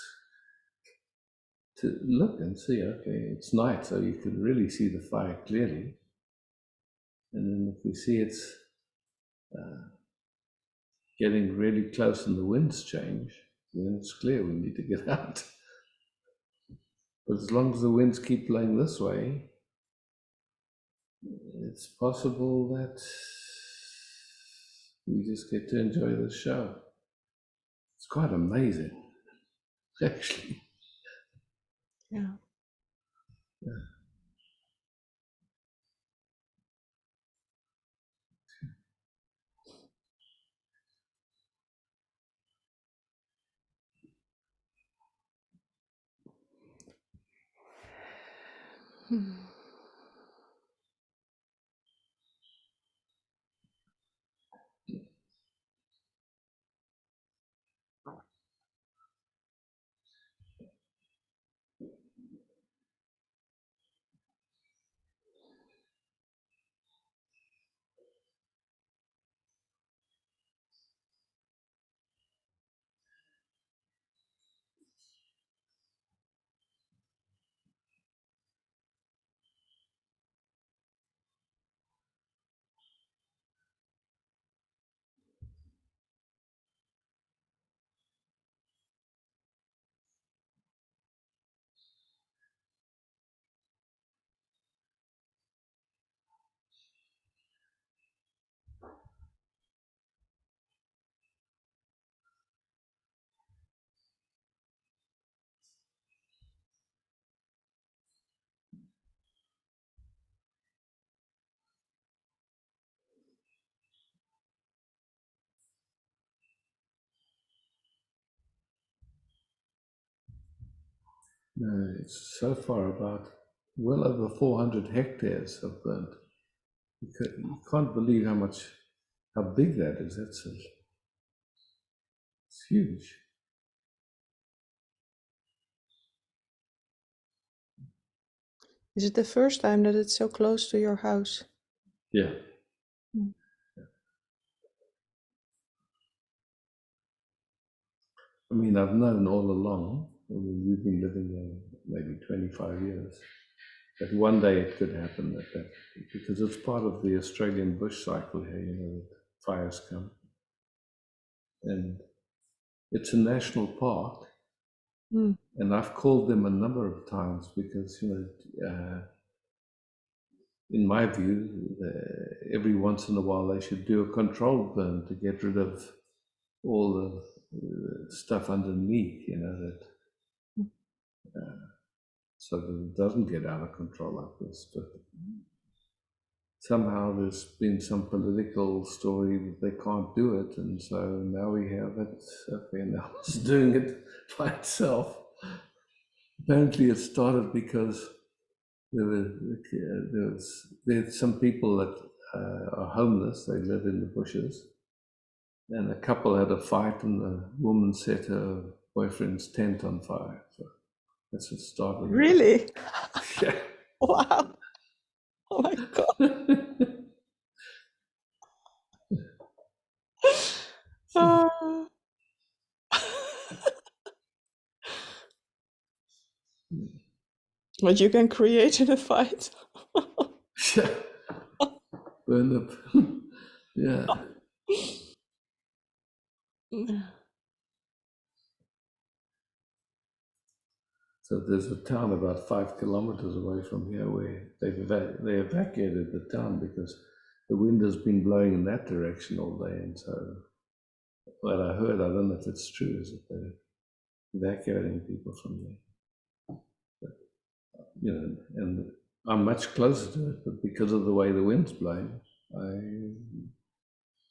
to look and see, okay, it's night, so you can really see the fire clearly. And then if we see it's getting really close and the winds change, then it's clear we need to get out. But as long as the winds keep blowing this way, it's possible that we just get to enjoy the show. It's quite amazing, actually. Yeah. Yeah. No, it's so far about well over 400 hectares have burnt. You can't believe how big that is. It's huge. Is it the first time that it's so close to your house? Yeah. Mm. I mean, I've known all along. I mean, we've been living there maybe 25 years. That one day it could happen that because it's part of the Australian bush cycle here, you know, that fires come. And it's a national park. Mm. And I've called them a number of times because, you know, in my view, every once in a while they should do a controlled burn to get rid of all the stuff underneath, you know, that so that it doesn't get out of control like this. But somehow there's been some political story that they can't do it, and so now we have it. Okay, now it's doing it by itself. Apparently, it started because there's some people that are homeless. They live in the bushes, and a couple had a fight, and the woman set her boyfriend's tent on fire. So That's what started it. Really? Yeah. Wow. Oh my God. Ah. What you can create in a fight. Yeah. Burn up. Yeah. So there's a town about 5 kilometers away from here where they evacuated the town because the wind has been blowing in that direction all day. And so what I heard, I don't know if it's true, is that they're evacuating people from there. But, you know, and I'm much closer to it, but because of the way the wind's blowing, I'm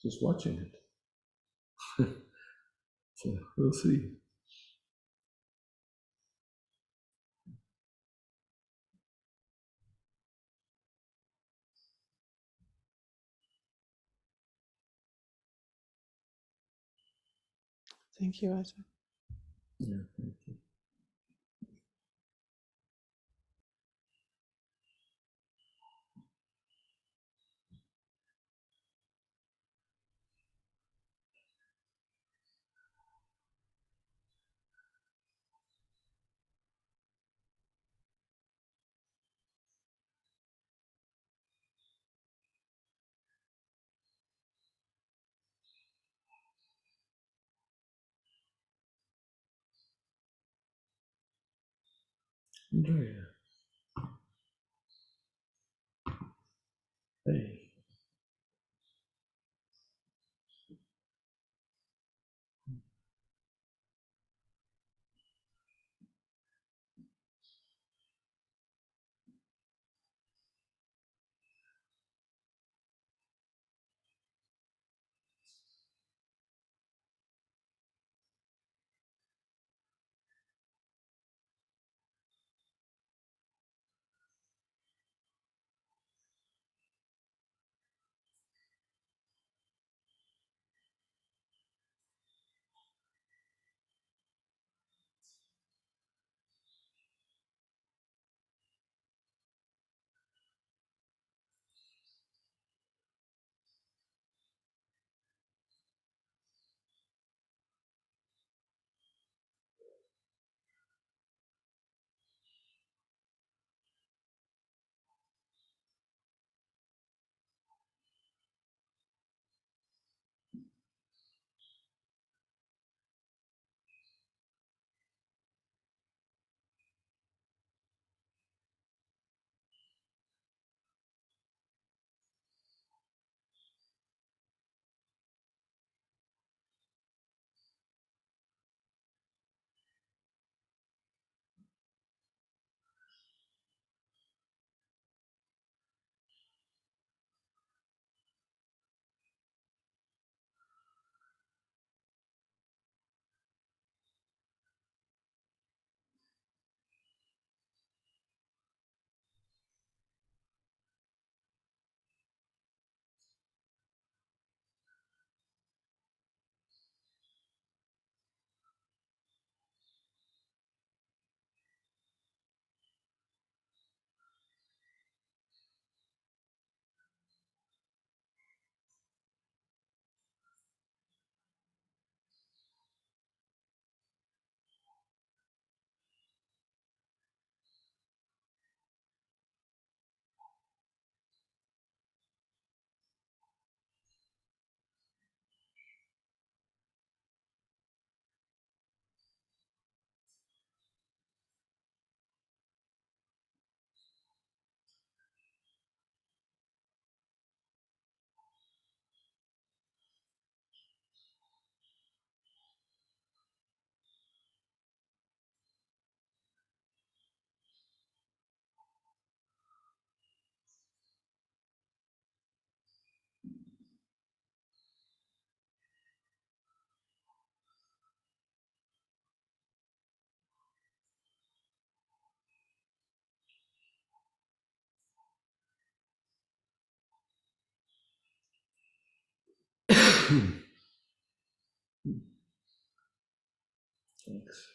just watching it. So we'll see. Thank you, Isaac. Yeah, thank you. Andrea. Hey. Thanks.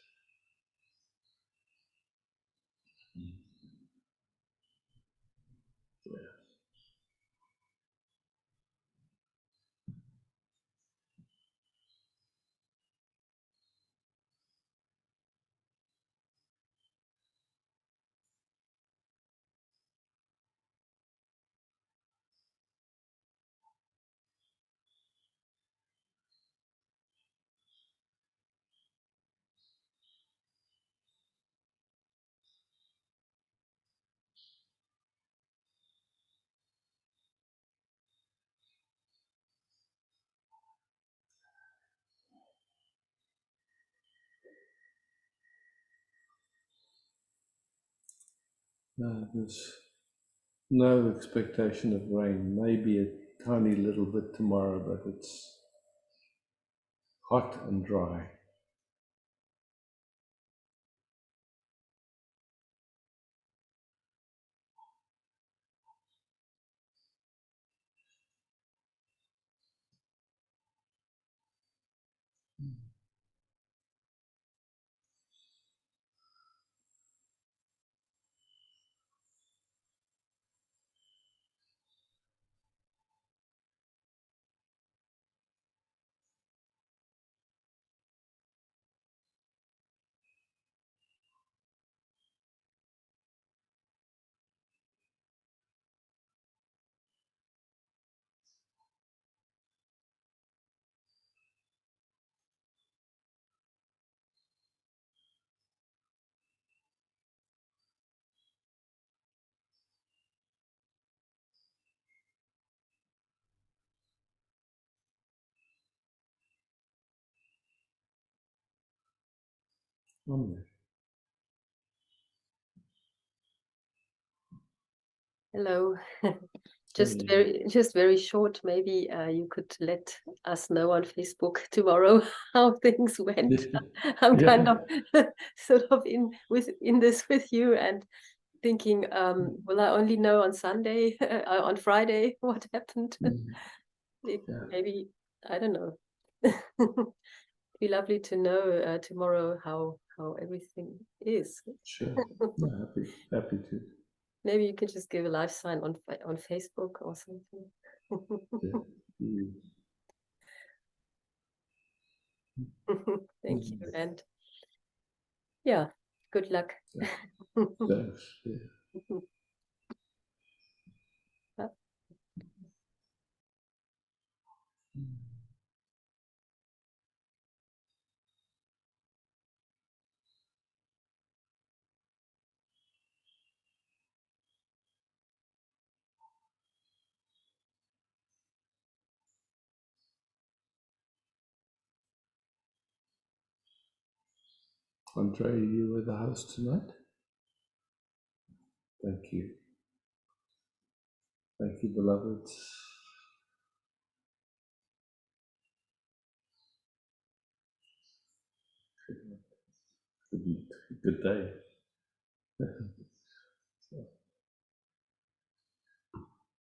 There's no expectation of rain. Maybe a tiny little bit tomorrow, but it's hot and dry. Amen. Hello. Just very short. Maybe you could let us know on Facebook tomorrow how things went. I'm kind of sort of in this with you and thinking, will I only know on Sunday, on Friday, what happened? Maybe, I don't know. Be lovely to know tomorrow how everything is. Sure. No, happy to. Maybe you could just give a live sign on Facebook or something. Thank you, and yeah, good luck. Thanks. Andre, you were the host tonight. Thank you. Thank you, beloveds. Good day.